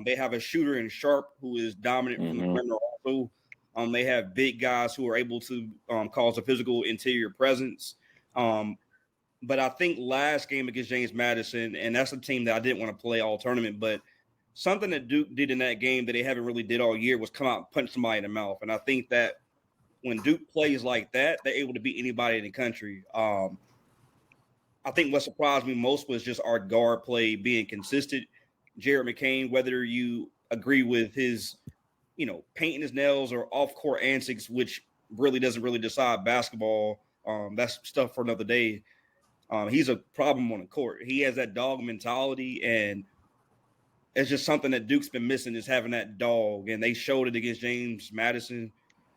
They have a shooter in Sharp who is dominant from the perimeter also. They have big guys who are able to cause a physical interior presence. But I think last game against James Madison, and that's a team that I didn't want to play all tournament, but something that Duke did in that game that they haven't really did all year was come out and punch somebody in the mouth. And I think that when Duke plays like that, they're able to beat anybody in the country. I think what surprised me most was just our guard play being consistent. Jared McCain, whether you agree with his, painting his nails or off-court antics, which really doesn't really decide basketball. That's stuff for another day. He's a problem on the court. He has that dog mentality, and it's just something that Duke's been missing is having that dog, and they showed it against James Madison.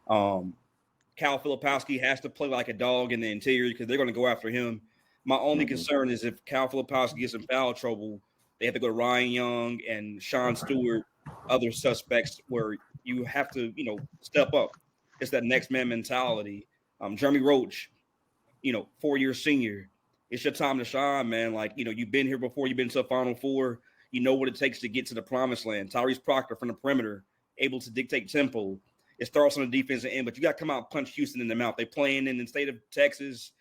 Cal Filipowski has to play like a dog in the interior because they're going to go after him. My only concern is if Cal Filipowski gets in foul trouble, they have to go to Ryan Young and Sean Stewart, other suspects where you have to, step up. It's that next man mentality. Jeremy Roach, 4-year senior. It's your time to shine, man. Like, you've been here before. You've been to a Final Four. You know what it takes to get to the promised land. Tyrese Proctor from the perimeter, able to dictate tempo. It starts on the defensive end, but you got to come out and punch Houston in the mouth. They're playing in the state of Texas.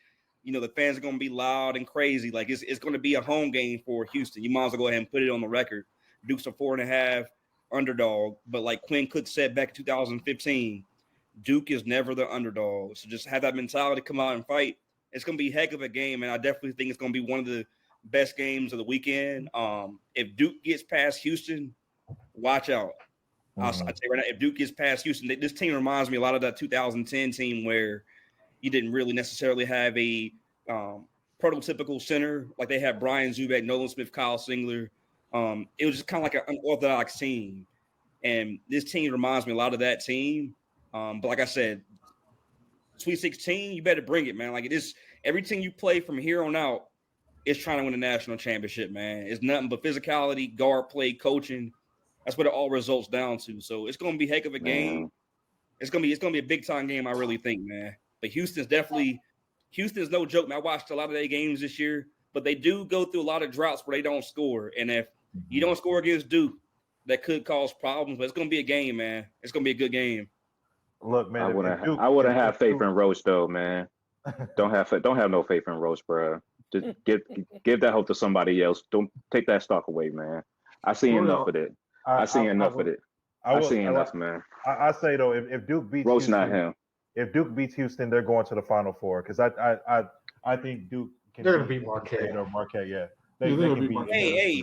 The fans are going to be loud and crazy. Like, it's going to be a home game for Houston. You might as well go ahead and put it on the record. Duke's a 4.5 underdog, but like Quinn Cook said back in 2015, Duke is never the underdog. So just have that mentality, come out and fight. It's going to be a heck of a game, and I definitely think it's going to be one of the best games of the weekend. If Duke gets past Houston, watch out. I'll tell you right now, if Duke gets past Houston, this team reminds me a lot of that 2010 team where you didn't really necessarily have a prototypical center. Like they had Brian Zubak, Nolan Smith, Kyle Singler. It was just kind of like an unorthodox team. And this team reminds me a lot of that team. But like I said, Sweet 16, you better bring it, man. Like it is every team you play from here on out is trying to win a national championship, man. It's nothing but physicality, guard play, coaching. That's what it all results down to. So it's going to be a heck of a game. It's going to be a big time game, I really think, man. But Houston's no joke, man. I watched a lot of their games this year, but they do go through a lot of droughts where they don't score. And if you don't score against Duke, that could cause problems. But it's going to be a game, man. It's going to be a good game. Look, man, I wouldn't have faith in Roach though, man. Don't have no faith in Roach, bro. Just give that hope to somebody else. Don't take that stock away, man. I see enough of it. I see enough, man. I say though, if Duke beats Roach, Houston, not him. If Duke beats Houston, they're going to the Final Four because I think Duke can. They're gonna beat Marquette. Or Marquette, yeah. They can beat. Hey,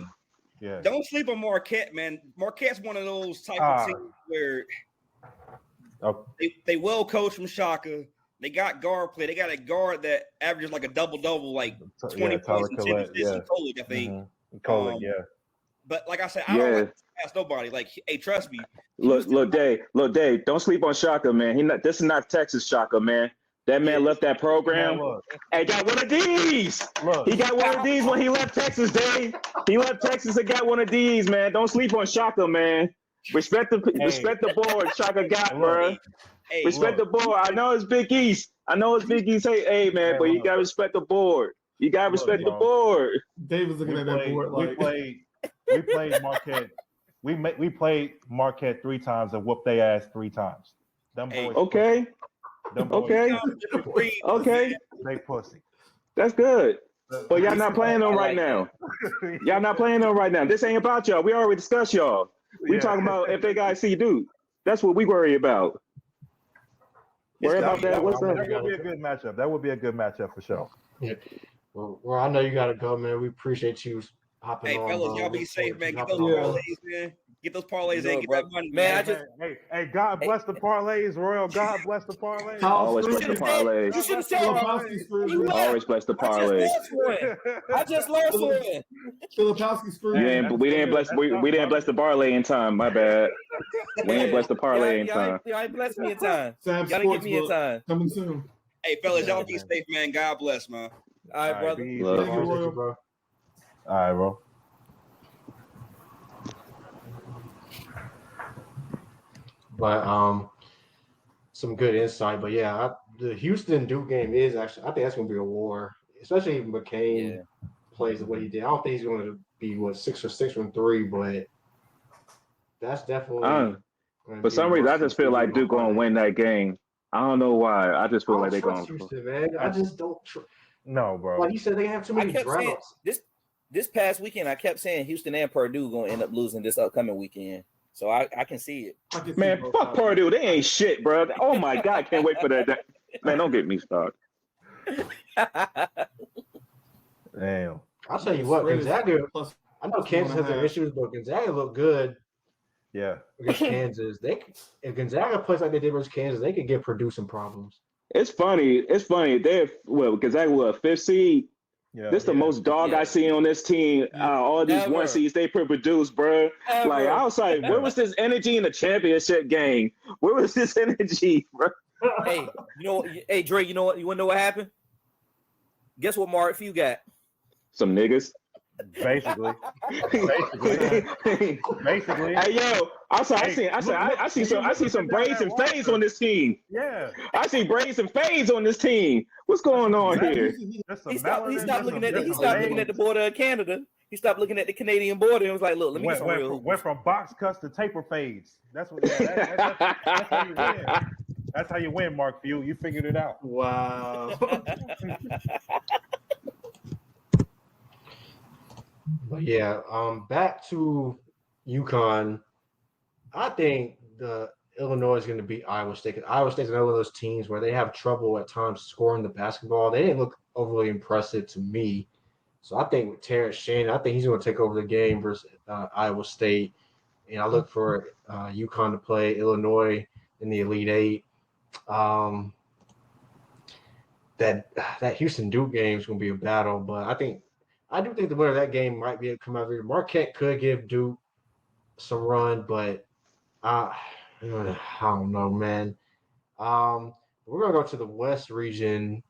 yeah. Don't sleep on Marquette, man. Marquette's one of those type of teams where they well coached from Shaka. They got guard play. They got a guard that averages like a double-double, like 20 points and 10 assists. Kolek, I think. Kolek, yeah. But like I said, I don't like to pass nobody. Like, hey, trust me. Look, Dave, don't sleep on Shaka, man. This is not Texas Shaka, man. That man left that program and got one of these. He got one of these when he left Texas, Dave. He left Texas and got one of these, man. Don't sleep on Shaka, man. Respect the board Shaka got, bro. Respect the board. I know it's Big East. Hey, man, but you gotta respect the board. You gotta respect the board. David's looking at that board like we played Marquette. We played Marquette 3 times and whooped their ass 3 times. Them boys. Okay. They pussy. That's good. But y'all not playing them right now. This ain't about y'all. We already discussed y'all. We talking about if they guys see Duke. That's what we worry about. Worry about that. What's up? That would be a good matchup. That would be a good matchup for sure. Yeah. Well, I know you got to go, man. We appreciate you hopping on. Hey, fellas, y'all be safe, man. Get those parlays, man. Get those parlays in. Get that money, man. Hey, God bless the parlays, Royal. God bless the parlays. Always bless the parlays. You should have said always bless the parlays. I just lost one. Filipowski screwed. We didn't bless the parlay in time. My bad. We didn't bless the parlay in time. Y'all ain't blessed me in time. Y'all gotta get me in time. Coming soon. Hey, fellas, y'all be safe, man. God bless, man. All right, brother. All right, bro. But some good insight. But yeah, the Houston Duke game is actually, I think that's going to be a war, especially if McCain plays the way he did. I don't think he's going to be 6 or 6 from 3, but that's definitely. For some reason, I just feel like Duke going to win that game. I don't know why. I just feel like they're going to. Houston, man. I just don't. No, bro. Like you said, they have too many droughts. This past weekend, I kept saying Houston and Purdue going to end up losing this upcoming weekend. So I can see it. Man, fuck Purdue. They ain't shit, bro. Oh, my God. Can't wait for that. Man, don't get me started. Damn. I'll tell you what, Gonzaga. I know Kansas has their issues, but Gonzaga look good. Yeah. Against Kansas. If Gonzaga plays like they did versus Kansas, they could get Purdue some problems. It's funny. Gonzaga was a 5th seed. Yeah, this is the most dog I see on this team. All these 1 seeds they produce, bro. Like I was like, where was this energy in the championship game? Where was this energy, bro? Hey, Dre, you know what? You want to know what happened? Guess what, Mark Few got? Some niggas. Basically. Hey yo, I see some braids and fades on this team. Yeah. I see braids and fades on this team. What's going on here? He stopped looking at the border of Canada. He stopped looking at the Canadian border and was like, look, let me get some real. Went from box cuts to taper fades. That's what that's how you win. That's how you win, Mark Few. You figured it out. Wow. But yeah, back to UConn. I think the Illinois is going to beat Iowa State. Iowa State's another one of those teams where they have trouble at times scoring the basketball. They didn't look overly impressive to me. So I think with Terrence Shannon, I think he's going to take over the game versus Iowa State. And I look for UConn to play Illinois in the Elite Eight. That Houston Duke game is going to be a battle, but I do think the winner of that game might be able to come out here. Marquette could give Duke some run, but I don't know, man. We're gonna go to the West region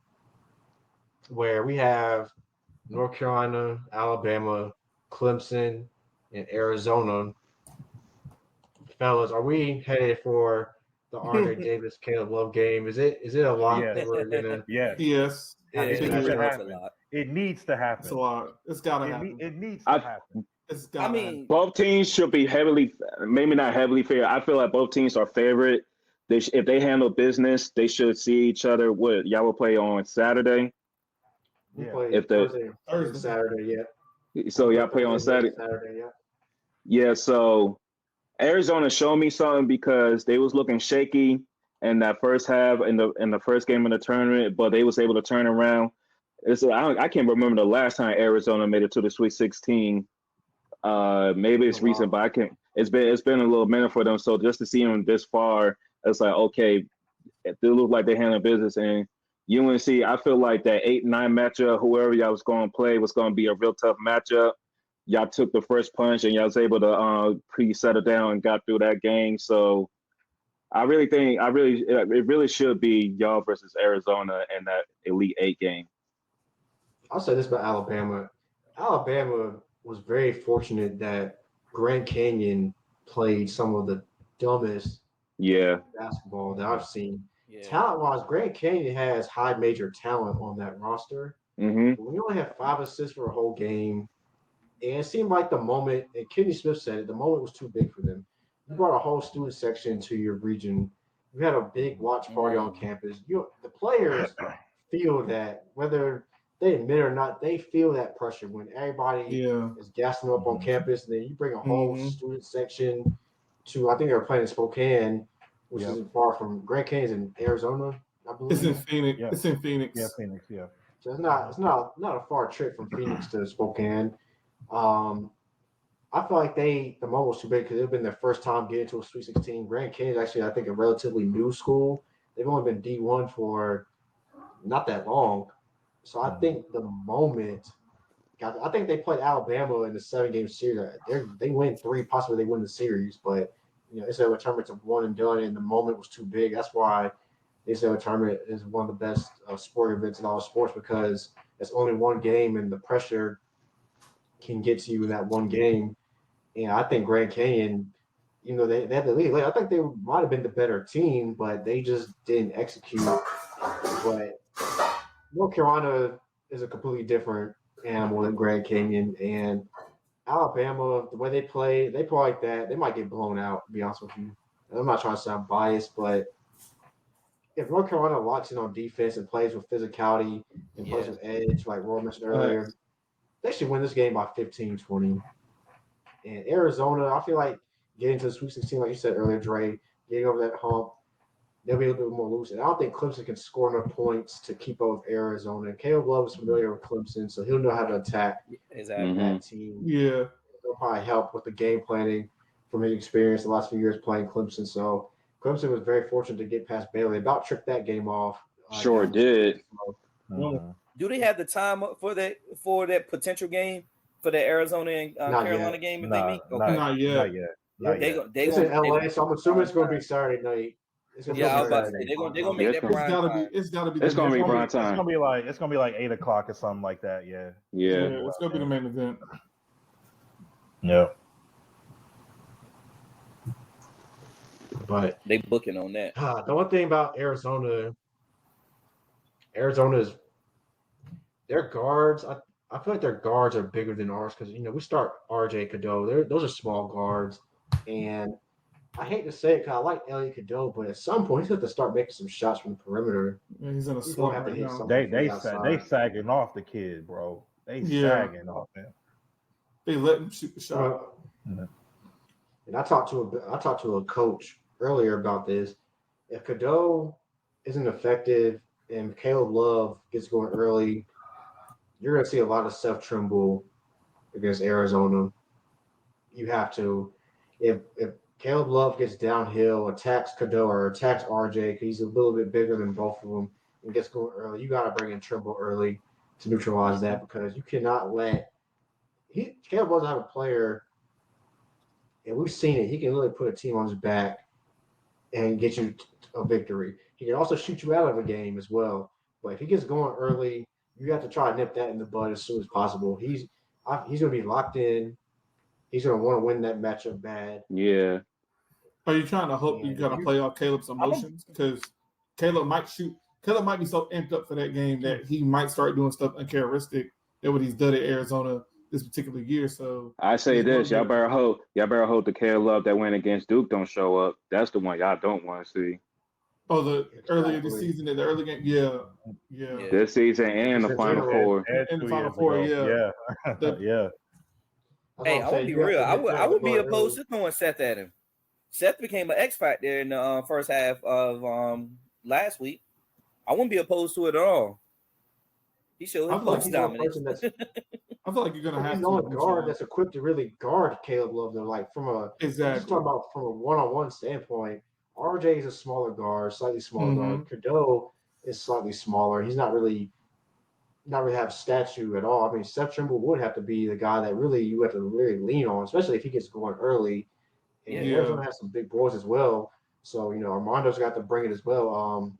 where we have North Carolina, Alabama, Clemson, and Arizona. Fellas, are we headed for the RJ Davis Caleb Love game? Is it a lot that Yes. we're gonna Yes. Yes, It It is. needs it to is. It's a happen. lot. It needs to It's a happen. lot. It's gotta happen. It needs I- to happen. It's I gotta happen. mean, Both teams should be heavily, maybe not heavily fair. I feel like both teams are favorite. If they handle business, they should see each other. What y'all will play on Saturday? we Yeah. play If the Thursday, Thursday. Saturday? Yeah, so we y'all play on Saturday. Saturday. Yeah. Yeah. So Arizona showed me something because they was looking shaky in that first half in the first game of the tournament, but they was able to turn around. I can't remember the last time Arizona made it to the Sweet 16. Maybe it's recent, but I can't. It's been a little minute for them. So just to see them this far, it's like okay, they look like they handle business. And UNC, I feel like that 8-9 matchup, whoever y'all was going to play, was going to be a real tough matchup. Y'all took the first punch and y'all was able to pre-settle down and got through that game. So I really think it really should be y'all versus Arizona in that Elite Eight game. I'll say this about Alabama. Alabama was very fortunate that Grand Canyon played some of the dumbest Yeah. basketball that I've seen. yeah. Talent-wise, Grand Canyon has high major talent on that roster. Mm-hmm. But we only had 5 assists for a whole game. And it seemed like the moment, and Kenny Smith said it, the moment was too big for them. You brought a whole student section to your region. You had a big watch party on campus. The players feel that, whether they admit it or not, they feel that pressure when everybody Yeah. is gassing up on campus. And then you bring a whole Mhm. student section to, I think they were playing in Spokane, which Yep. isn't far from Grand Canyon's in Arizona, I believe. It's in Phoenix. Yeah. It's in Phoenix. Yeah, Phoenix. Yeah. So it's not a far trip from Phoenix to Spokane. I feel like the moment was too big because it's been their first time getting to a Sweet 16. Grand Canyon is actually, I think, a relatively new school. They've only been D1 for not that long. So I think the moment, I think they played Alabama in the 7-game series. They win 3, possibly they win the series, but it's a tournament of one and done, and the moment was too big. That's why they say a tournament is one of the best sporting events in all sports because it's only one game and the pressure can get to you in that one game. And I think Grand Canyon, they had the lead. I think they might have been the better team, but they just didn't execute. But North Carolina is a completely different animal than Grand Canyon. And Alabama, the way they play like that, they might get blown out, to be honest with you. I'm not trying to sound biased, but if North Carolina locks in on defense and plays with physicality and plays with edge, like Roy mentioned earlier, they should win this game by 15-20. And Arizona, I feel like getting to the Sweet 16, like you said earlier, Dre, getting over that hump, they'll be a little bit more loose. And I don't think Clemson can score enough points to keep up with Arizona. Caleb Love is familiar with Clemson, so he'll know how to attack that team. Yeah. It'll probably help with the game planning from his experience the last few years playing Clemson. So Clemson was very fortunate to get past Baylor. They about tricked that game off. Sure did. Do they have the time for that potential game for the Arizona and Carolina game if they meet? Okay. Not yet. It's in LA, so I'm assuming it's going to be Saturday night. Yeah, I was about to say they're gonna make that prime time. It's gotta be. It's gonna be prime time. It's gonna be like 8 o'clock or something like that. Yeah. Yeah. It's gonna be the main event. Yeah. But they booking on that. The one thing about Arizona is their guards. I feel like their guards are bigger than ours because we start RJ Cadeau. Those are small guards, and I hate to say it because I like Elliot Cadeau, but at some point he's going to start making some shots from the perimeter. Yeah, he's in a slump right now. They sagging off the kid, bro. They sagging off him. They let him shoot the shot. And I talked to a coach earlier about this. If Cadeau isn't effective and Caleb Love gets going early, you're going to see a lot of Seth Trimble against Arizona. You have to. If Caleb Love gets downhill, attacks Cadeau or attacks RJ because he's a little bit bigger than both of them and gets going early, you got to bring in Trimble early to neutralize that because you cannot let Caleb doesn't have a player and we've seen it. He can literally put a team on his back and get you a victory. He can also shoot you out of a game as well. But if he gets going early, you have to try to nip that in the bud as soon as possible. He's going to be locked in. He's going to want to win that matchup bad. Yeah. Are you trying to hope you got to play off Caleb's emotions? Because Caleb might shoot. Caleb might be so amped up for that game that he might start doing stuff uncharacteristic than what he's done at Arizona this particular year. So I say this, y'all better hope the Caleb that went against Duke don't show up. That's the one y'all don't want to see. Oh, the earlier this season in the early game, yeah. This season and the Final Four. And the Final Four, yeah. Yeah. Hey, I would be real. I would be opposed to throwing Seth at him. Seth became an X factor in the first half of last week. I wouldn't be opposed to it at all. He showed his post dominance. I feel like you're gonna have he's the only guard that's equipped to really guard Caleb Love. Though, like from a just talking about from a one-on-one standpoint, RJ is a smaller guard, slightly smaller guard. Cadeau is slightly smaller. He's not really have stature at all. I mean, Seth Trimble would have to be the guy that really you have to really lean on, especially if he gets going early. And Arizona has some big boys as well. So, Armando's got to bring it as well.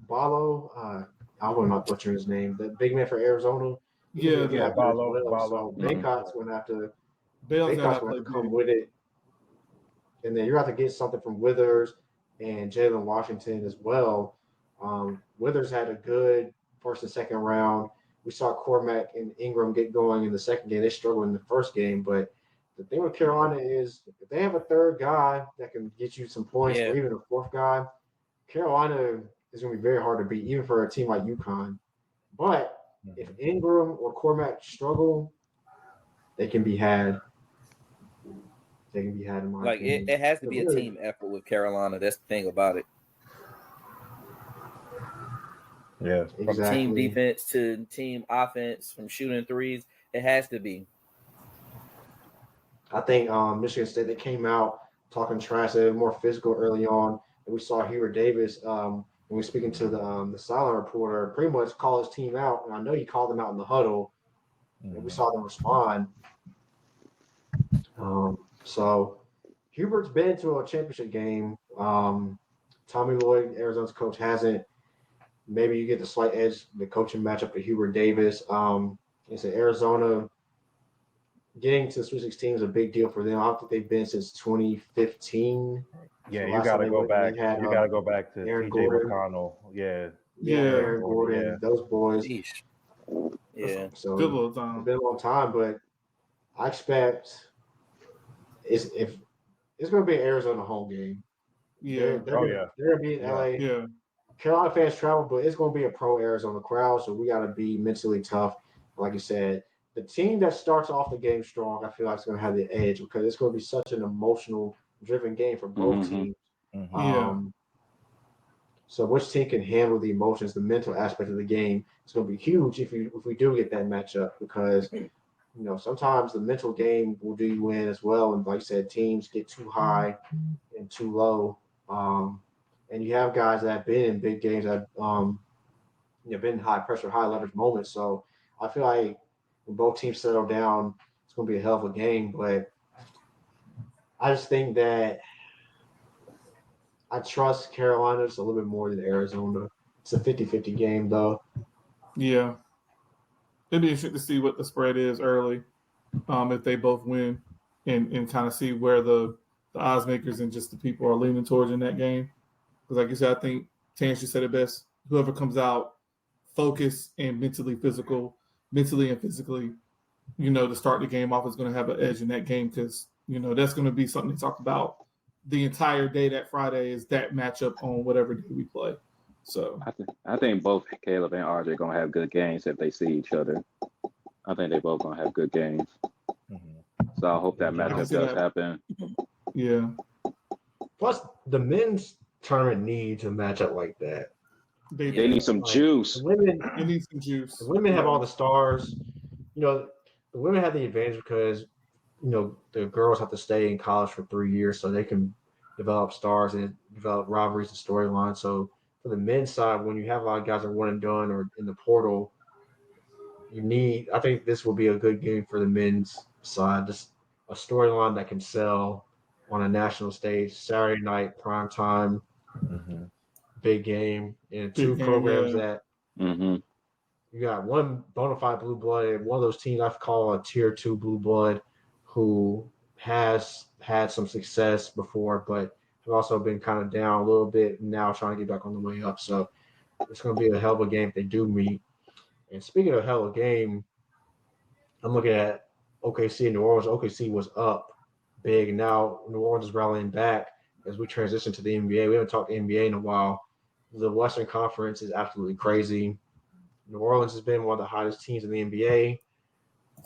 Balo, I will not butcher his name. The big man for Arizona. Balo. So Baycott's going to have to come with it. And then you're going to have to get something from Withers and Jalen Washington as well. Withers had a good first and second round. We saw Cormac and Ingram get going in the second game. They struggled in the first game, but the thing with Carolina is if they have a third guy that can get you some points or even a fourth guy, Carolina is going to be very hard to beat, even for a team like UConn. But if Ingram or Cormac struggle, they can be had. They can be had in my opinion. It has to be a team effort with Carolina. That's the thing about it. Yeah, from team defense to team offense, from shooting threes, it has to be. I think Michigan State, they came out talking trash. They were more physical early on. And we saw Hubert Davis when we were speaking to the silent reporter, pretty much call his team out. And I know he called them out in the huddle, and we saw them respond. So Hubert's been to a championship game. Tommy Lloyd, Arizona's coach, hasn't. Maybe you get the slight edge, the coaching matchup to Hubert Davis. It's Arizona getting to the Sweet 16 is a big deal for them. I don't think they've been since 2015. Yeah, you got to go back. You got to go back to Aaron TJ Gordon. McConnell. Aaron Gordon, those boys. Yeah, so good little time. It's been a long time, but I expect it's going to be an Arizona home game. Yeah, they're going to be in LA. Yeah. Carolina fans travel, but it's going to be a pro Arizona crowd, so we got to be mentally tough. Like you said, the team that starts off the game strong, I feel like it's going to have the edge because it's going to be such an emotional-driven game for both teams. So which team can handle the emotions, the mental aspect of the game? It's going to be huge if we do get that matchup because sometimes the mental game will do you in as well. And like you said, teams get too high and too low. And you have guys that have been in big games that been in high pressure, high leverage moments. So I feel like when both teams settle down, it's going to be a hell of a game. But I just think that I trust Carolina just a little bit more than Arizona. It's a 50-50 game, though. Yeah. It'd be interesting to see what the spread is early, if they both win, and kind of see where the odds makers and just the people are leaning towards in that game. Because like you said, I think Terrence, you said it best. Whoever comes out focused and mentally and physically, to start the game off is going to have an edge in that game because, that's going to be something to talk about the entire day that Friday is that matchup on whatever day we play. So I think both Caleb and RJ are going to have good games if they see each other. I think they both going to have good games. So I hope that matchup does happen. Yeah. Plus, the men's tournament needs a matchup like that. They need some juice. They need some juice. The women have all the stars. The women have the advantage because, the girls have to stay in college for 3 years so they can develop stars and develop rivalries and storylines. So for the men's side, when you have a lot of guys that are one and done or in the portal, I think this will be a good game for the men's side. Just a storyline that can sell on a national stage, Saturday night, prime time, big game, and two programs that you got one bona fide blue blood and one of those teams I call a tier 2 blue blood who has had some success before, but have also been kind of down a little bit and now trying to get back on the way up. So it's going to be a hell of a game if they do meet. And speaking of hell of a game, I'm looking at OKC and New Orleans. OKC was up big, and now New Orleans is rallying back as we transition to the NBA. We haven't talked NBA in a while. The Western Conference is absolutely crazy. New Orleans has been one of the hottest teams in the NBA.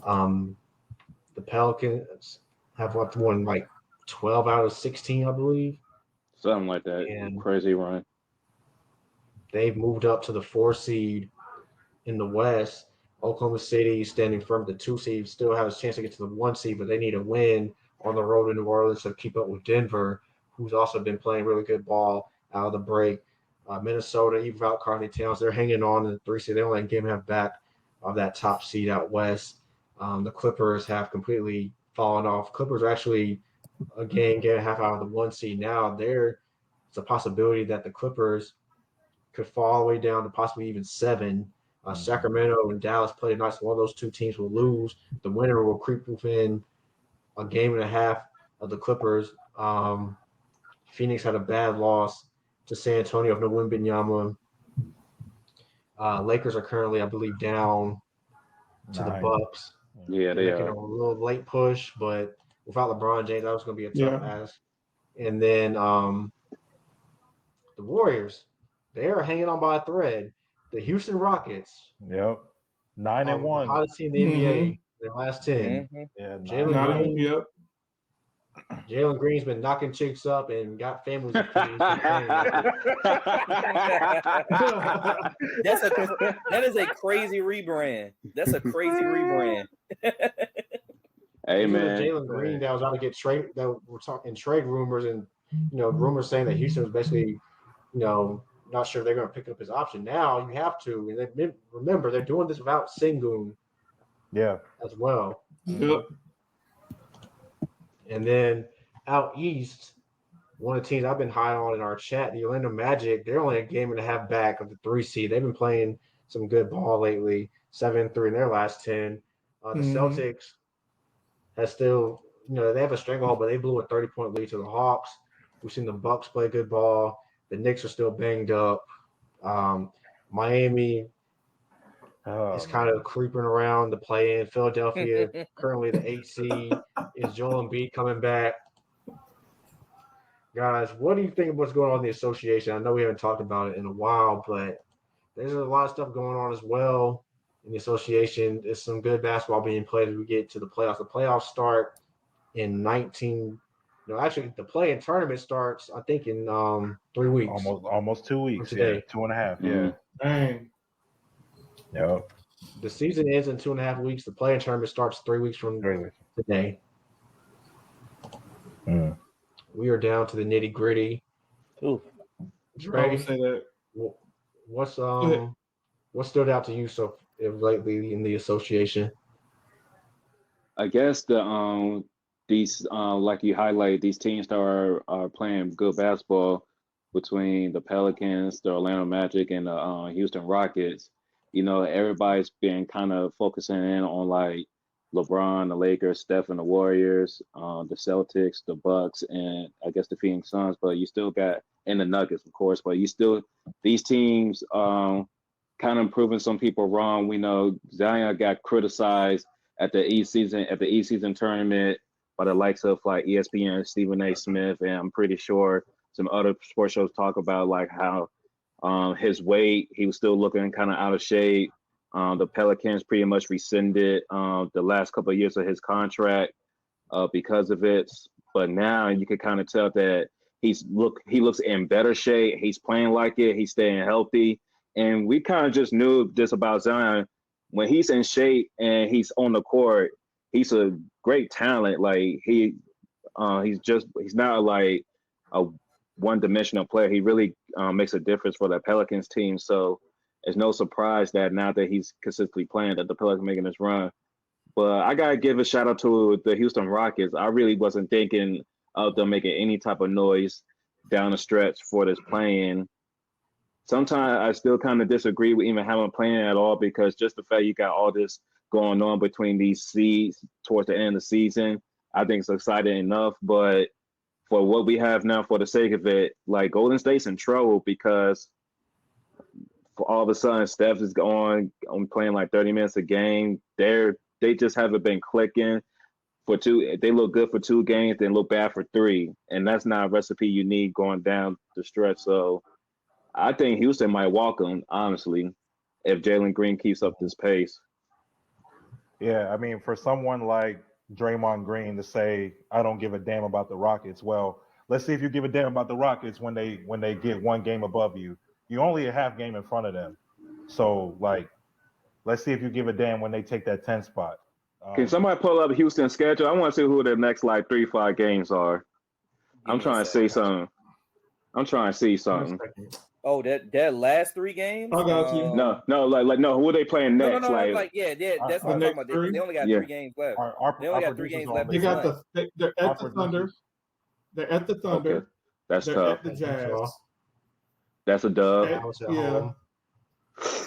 The Pelicans have won like 12 out of 16, I believe. Something like that. And crazy run. They've moved up to the 4 seed in the West. Oklahoma City standing firm at the 2 seed, still has a chance to get to the 1 seed, but they need a win on the road in New Orleans to keep up with Denver, who's also been playing really good ball out of the break. Minnesota, even without Karl-Anthony Towns, they're hanging on in the 3 seed. They only game have back of that top seed out west. The Clippers have completely fallen off. Clippers are actually a game and a half out of the 1 seed now. It's a possibility that the Clippers could fall all the way down to possibly even 7. Sacramento and Dallas play tonight, so one of those two teams will lose. The winner will creep within a game and a half of the Clippers. Phoenix had a bad loss to San Antonio of no Wembanyama. Lakers are currently, I believe, down to the Bucks. Yeah, they are. A little late push, but without LeBron James, that was going to be a tough ask. And then the Warriors, they are hanging on by a thread. The Houston Rockets. Yep. 9-1. Hottest team in the NBA. Their last 10. Yeah, Jalen Green's been knocking chicks up and got families. That is a crazy rebrand. That's a crazy rebrand. Hey man, Jalen Green that was out to get trade. That we're talking trade rumors and rumors saying that Houston was basically not sure if they're going to pick up his option. Now you have to, and remember they're doing this without Sengun. Yeah, as well. Yep. And then out east, one of the teams I've been high on in our chat, the Orlando Magic, they're only a game and a half back of the 3 seed. They've been playing some good ball lately, 7-3 in their last 10. The Celtics has still, they have a stranglehold, but they blew a 30-point lead to the Hawks. We've seen the Bucks play good ball. The Knicks are still banged up. Miami is kind of creeping around the play-in. Philadelphia, currently the 8 seed. Is Joel Embiid coming back? Guys, what do you think of what's going on in the association? I know we haven't talked about it in a while, but there's a lot of stuff going on as well in the association. There's some good basketball being played as we get to the playoffs. The playoffs start in the play-in tournament starts, I think, in 3 weeks. Almost 2 weeks. Today. Yeah, 2.5. Mm-hmm. Yeah. Dang. Yep. The season ends in 2.5 weeks. The play-in tournament starts 3 weeks from today. We are down to the nitty-gritty. Ooh. I would say that. What stood out to you so lately in the association? I guess these like you highlight, these teams that are playing good basketball between the Pelicans, the Orlando Magic, and the Houston Rockets. Everybody's been kind of focusing in on like LeBron, the Lakers, Steph, and the Warriors, the Celtics, the Bucks, and I guess the Phoenix Suns. But you still got and the Nuggets, of course. But these teams kind of proving some people wrong. We know Zion got criticized at the East season tournament by the likes of like ESPN, Stephen A. Smith, and I'm pretty sure some other sports shows talk about like how his weight, he was still looking kind of out of shape. The Pelicans pretty much rescinded the last couple of years of his contract because of it. But now you can kind of tell that he looks in better shape. He's playing like it. He's staying healthy. And we kind of just knew this about Zion. When he's in shape and he's on the court, he's a great talent. Like he's not like a one-dimensional player. He really makes a difference for the Pelicans team. So it's no surprise that now that he's consistently playing, that the Pelicans making this run. But I gotta give a shout out to the Houston Rockets. I really wasn't thinking out there making any type of noise down the stretch for this play-in. Sometimes I still kind of disagree with even having play-in at all, because just the fact you got all this going on between these seeds towards the end of the season, I think it's exciting enough. But for what we have now, for the sake of it, like Golden State's in trouble, because for all of a sudden Steph is on playing like 30 minutes a game. They just haven't been clicking for two. They look good for 2 games, then look bad for 3, and that's not a recipe you need going down the stretch. So I think Houston might walk them, honestly, if Jalen Green keeps up this pace. Yeah, I mean, for someone like Draymond Green to say, I don't give a damn about the Rockets. Well, let's see if you give a damn about the Rockets when they get 1 game above you. You only a half game in front of them. So, like, let's see if you give a damn when they take that 10 spot. Can somebody pull up Houston's schedule? I want to see who their next, like, 3-5 games are. I'm trying to see something. Oh, that last 3 games? I got you. No, who are they playing next? No, that's what I'm talking about. They only got 3 games left. They only got 3 games left. They're at the Thunder. They're at the Thunder. Okay. That's They're tough. at the Jazz. That's a dub.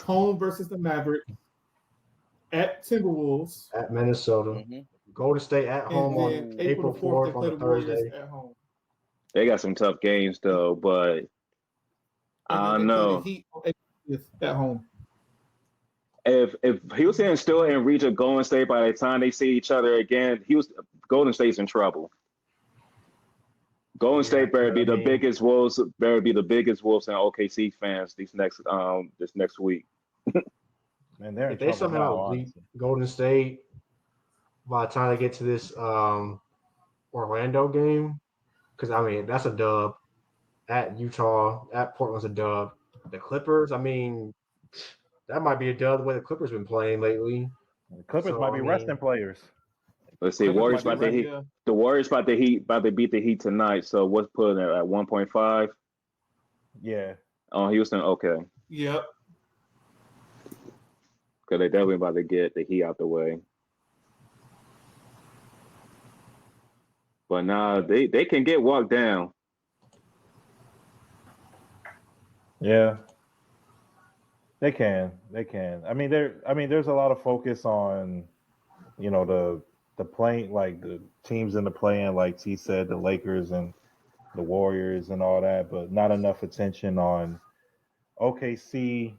Home versus the Mavericks. At Timberwolves. At Minnesota. Mm-hmm. Golden State at home on April 4th on a Thursday. At home. They got some tough games though, but I don't know. At home. If Houston is still in reach of Golden State by the time they see each other again, Golden State's in trouble. Golden State better be the biggest wolves. Better be the biggest wolves and OKC fans this next week. Man, if they somehow beat Golden State by the time they get to this Orlando game, because I mean that's a dub. At Utah, at Portland's a dub. The Clippers, I mean, that might be a dub the way the Clippers been playing lately. The Clippers might be resting players. Let's see. Warriors about the Heat. Yeah. The Warriors about to beat the Heat tonight. So what's putting it at 1.5? Yeah. Oh, Houston. Okay. Yep. Because they definitely about to get the Heat out the way. But now they can get walked down. Yeah. They can. I mean, there's a lot of focus on, the playing, like the teams in the play-in, like T said, the Lakers and the Warriors and all that, but not enough attention on OKC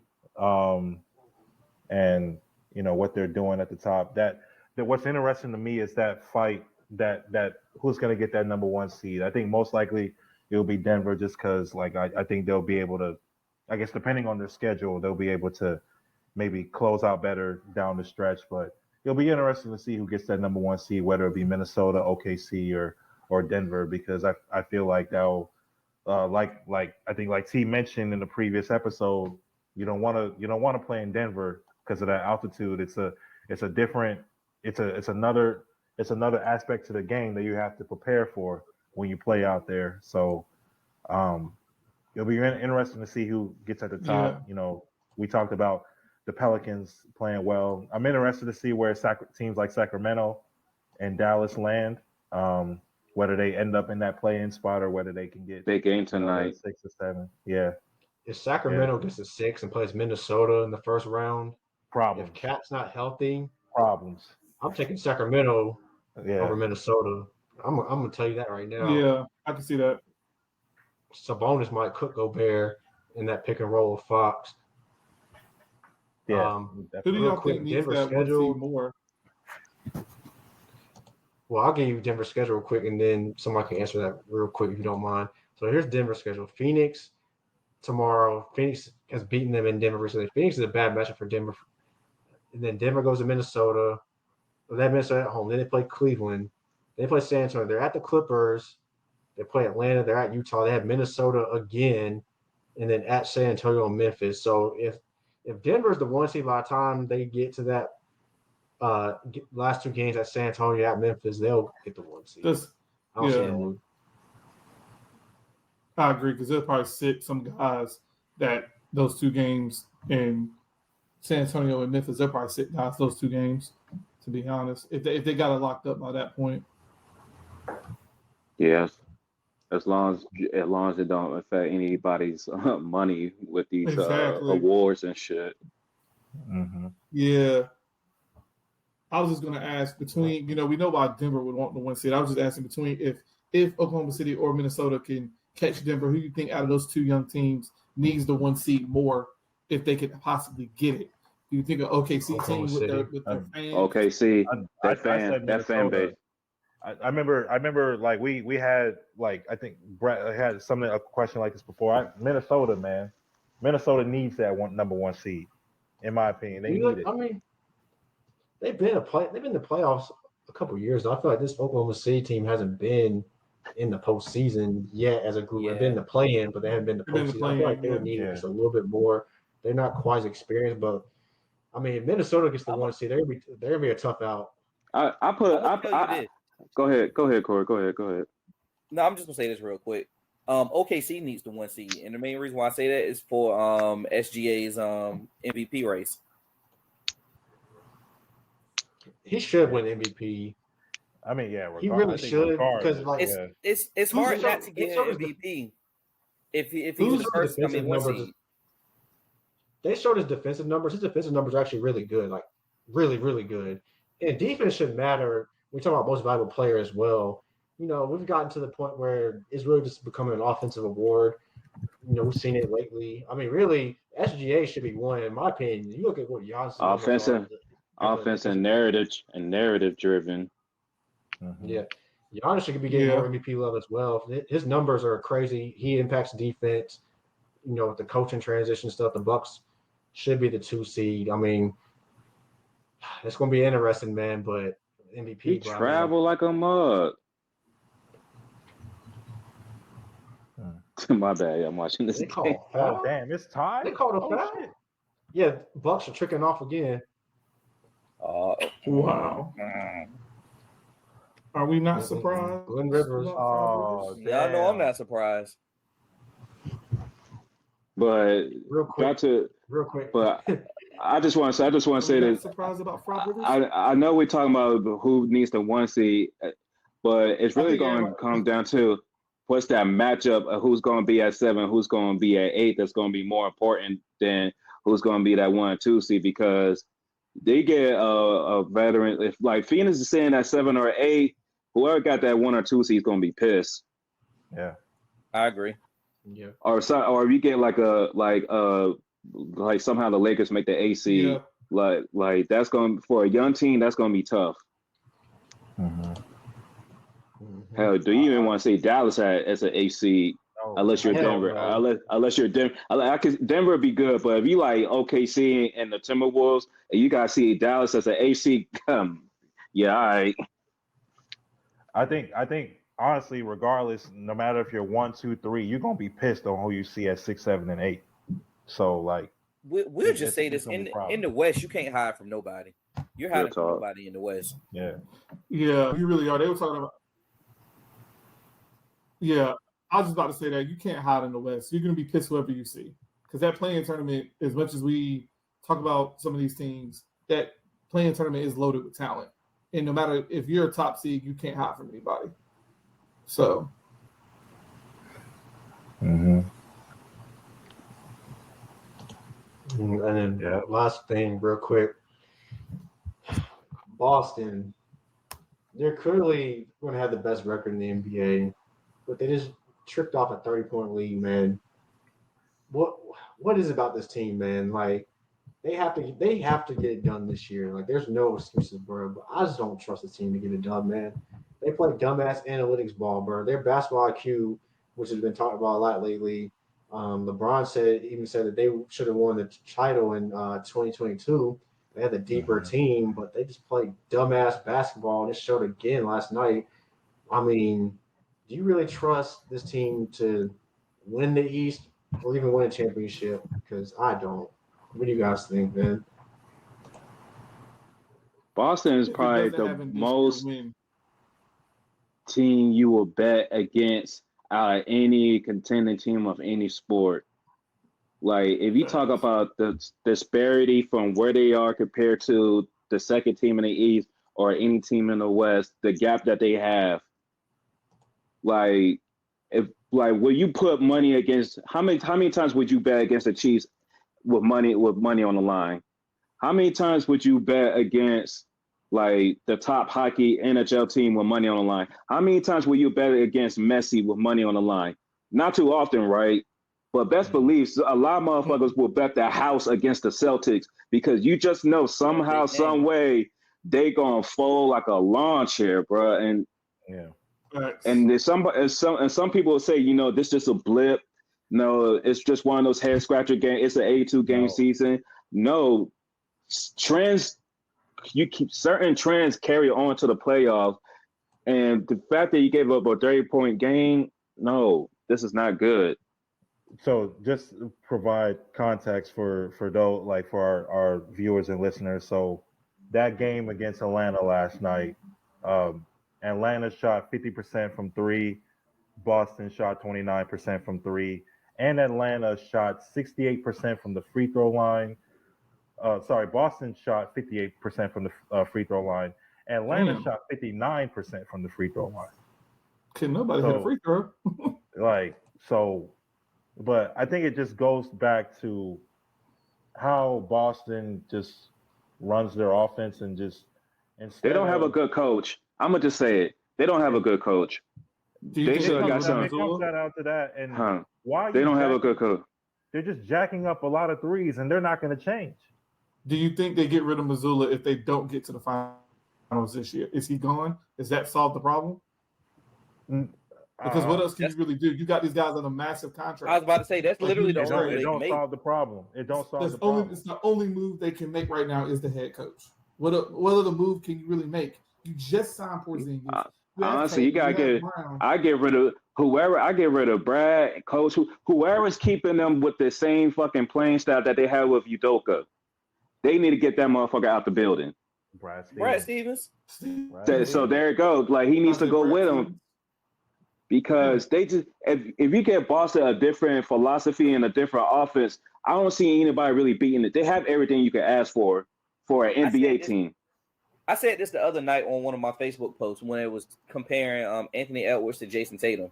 and what they're doing at the top. That what's interesting to me is that fight that who's going to get that number 1 seed. I think most likely it'll be Denver, just because I think they'll be able to, I guess depending on their schedule, they'll be able to maybe close out better down the stretch. But it'll be interesting to see who gets that number 1 seed, whether it be Minnesota, OKC, or Denver, because I feel like that'll like I think like T mentioned in the previous episode, you don't want to play in Denver because of that altitude. It's another aspect to the game that you have to prepare for when you play out there. So it'll be interesting to see who gets at the top. Yeah. We talked about the Pelicans playing well. I'm interested to see where teams like Sacramento and Dallas land, whether they end up in that play-in spot or whether they can get big game tonight, 6 or 7. Yeah. If Sacramento gets a 6 and plays Minnesota in the first round, problems. If Cat's not healthy, problems. I'm taking Sacramento over Minnesota. I'm gonna tell you that right now. Yeah, I can see that. Sabonis might cook Gobert in that pick and roll with Fox. Yeah. Who do you think needs Denver that schedule more? Well, I'll give you Denver's schedule real quick, and then somebody can answer that real quick if you don't mind. So here's Denver's schedule. Phoenix tomorrow. Phoenix has beaten them in Denver recently. Phoenix is a bad matchup for Denver. And then Denver goes to Minnesota. They have Minnesota at home. Then they play Cleveland. They play San Antonio. They're at the Clippers. They play Atlanta. They're at Utah. They have Minnesota again, and then at San Antonio and Memphis. So if Denver's the 1 seed by the time they get to that last 2 games at San Antonio at Memphis, they'll get the 1 seed. I don't see them. I agree, because they'll probably sit some guys that those 2 games in San Antonio and Memphis, they'll probably sit guys those 2 games, to be honest, if they got it locked up by that point. Yes, as long as it don't affect anybody's money with these Exactly. awards and shit. Mm-hmm. Yeah. I was just going to ask between, we know why Denver would want the 1 seed. I was just asking between if Oklahoma City or Minnesota can catch Denver, who you think out of those two young teams needs the 1 seed more if they could possibly get it? Do you think an OKC team with their fans? OKC, I that said fan base. I remember like we had like I think Brett had a question like this before. Minnesota, man, Minnesota needs that number 1 seed, in my opinion. They need it. I mean, they've been in the playoffs a couple of years. I feel like this Oklahoma City team hasn't been in the postseason yet as a group. Yeah. They've been in the play-in, but they haven't been in the postseason. I feel like they would need it just a little bit more. They're not quite as experienced, but I mean, if Minnesota gets the 1 seed, they're gonna be a tough out. Go ahead, Corey. Go ahead. No, I'm just gonna say this real quick. OKC needs the 1 seed, and the main reason why I say that is for SGA's MVP race. He should win MVP. I mean, yeah, he really should because like it's hard not to get an MVP if he's the first. I mean, 1 seed. They showed his defensive numbers. His defensive numbers are actually really good, like really, really good. And defense should matter. We talk about most valuable player as well. We've gotten to the point where it's really just becoming an offensive award. We've seen it lately. I mean, really, SGA should be one, in my opinion. You look at what Giannis offensive narrative driven. Mm-hmm. Yeah, Giannis should be getting more MVP love as well. His numbers are crazy. He impacts defense. With the coaching transition stuff, the Bucks should be the 2 seed. I mean, it's going to be interesting, man. But MVP, he travel like a mug. My bad. I'm watching this. Oh, damn, it's tied. They called a foul. Yeah, Bucks are tricking off again. Wow. Are we not surprised? Glenn Rivers. Yeah, I know I'm not surprised. But real quick. But I just want to say that surprised about Frog Rivers? I know we're talking about who needs the 1 seed, but it's really going to come down to what's that matchup of who's going to be at 7, who's going to be at 8. That's going to be more important than who's going to be that 1 or 2 seed, because they get a veteran. If like Phoenix is saying at 7 or 8, whoever got that 1 or 2 seed is going to be pissed. Yeah, I agree. Yeah. Or if you get like somehow the Lakers make the 8 seed, like that's going for a young team, that's going to be tough. Mm-hmm. Hell, do you even want to say Dallas as an 8 seed? No. Unless you're Denver. Unless you're Denver. Denver would be good, but if you like OKC and the Timberwolves, and you guys see Dallas as an 8 seed, yeah, all right. I think honestly, regardless, no matter if you're 1, 2, 3, you're gonna be pissed on who you see at 6, 7, and 8. So like, we'll just say this: in the West, you can't hide from nobody. You're hiding from nobody in the West. Yeah, you really are. They were talking about. Yeah, I was just about to say that you can't hide in the West. You're gonna be pissed whoever you see, because that playing tournament, as much as we talk about some of these teams, that playing tournament is loaded with talent, and no matter if you're a top seed, you can't hide from anybody. So. Mm-hmm. And then last thing, real quick, Boston, they're clearly going to have the best record in the NBA, but they just tricked off a 30-point lead, man. What is it about this team, man? Like, they have to get it done this year. Like, there's no excuses, bro. But I just don't trust the team to get it done, man. They play dumbass analytics ball, bro. Their basketball IQ, which has been talked about a lot lately. LeBron said that they should have won the title in 2022. They had the deeper team, but they just played dumbass basketball, and it showed again last night. I mean, do you really trust this team to win the East or even win a championship? Because I don't. What do you guys think, man? Boston is probably the most team you will bet against any contending team of any sport. Like, if you talk about the disparity from where they are compared to the second team in the East or any team in the West, the gap that they have, Like, will you put money against how many times would you bet against the Chiefs with money on the line? How many times would you bet against like the top hockey NHL team with money on the line? How many times will you bet against Messi with money on the line? Not too often, right? But best believe a lot of motherfuckers will bet their house against the Celtics because you just know somehow, some way they gonna fold like a lawn chair, bro. And and there's some people will say, you know, this is just a blip. No, it's just one of those head scratcher games. It's an 82 game season. No, trends. You keep certain trends carry on to the playoffs, and the fact that you gave up a 30-point game, no, this is not good. So just provide context for those, like for our viewers and listeners. So that game against Atlanta last night, Atlanta shot 50% from three, Boston shot 29% from three, and Atlanta shot 68% from the free throw line. Boston shot 58% from the free throw line. Atlanta shot 59% from the free throw line. Can nobody hit a free throw? But I think it just goes back to how Boston just runs their offense and just they don't have a good coach. I'm gonna just say it. They don't have a good coach. They should have got something. It comes out to that, and why they don't have a good coach? They're just jacking up a lot of threes, and they're not going to change. Do you think they get rid of Missoula if they don't get to the finals this year? Is he gone? Does that solve the problem? Because what else can you really do? You got these guys on a massive contract. I was about to say that's literally the only way they don't solve the problem. It don't solve the problem. It's the only move they can make right now is the head coach. What other move can you really make? You just signed Porzingis. Honestly, you gotta get. I get rid of whoever. I get rid of Brad, coach, whoever's keeping them with the same fucking playing style that they had with Udoka. They need to get that motherfucker out the building. Brad Stevens. So there it goes. Like he needs to go with him. Because they just if you get Boston a different philosophy and a different offense, I don't see anybody really beating it. They have everything you can ask for an NBA team. I said this the other night on one of my Facebook posts when it was comparing Anthony Edwards to Jason Tatum.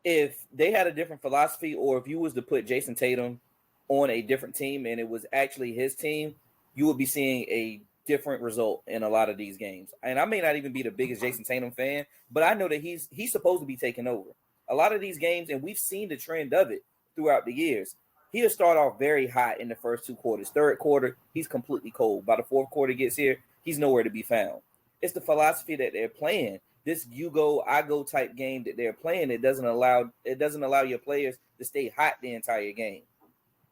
If they had a different philosophy, or if you was to put Jason Tatum on a different team and it was actually his team, you would be seeing a different result in a lot of these games. And I may not even be the biggest Jason Tatum fan, but I know that he's supposed to be taking over a lot of these games, and we've seen the trend of it throughout the years. He'll start off very hot in the first two quarters. Third quarter, he's completely cold. By the fourth quarter gets here, he's nowhere to be found. It's the philosophy that they're playing. This you go, I go type game that they're playing. It doesn't allow your players to stay hot the entire game.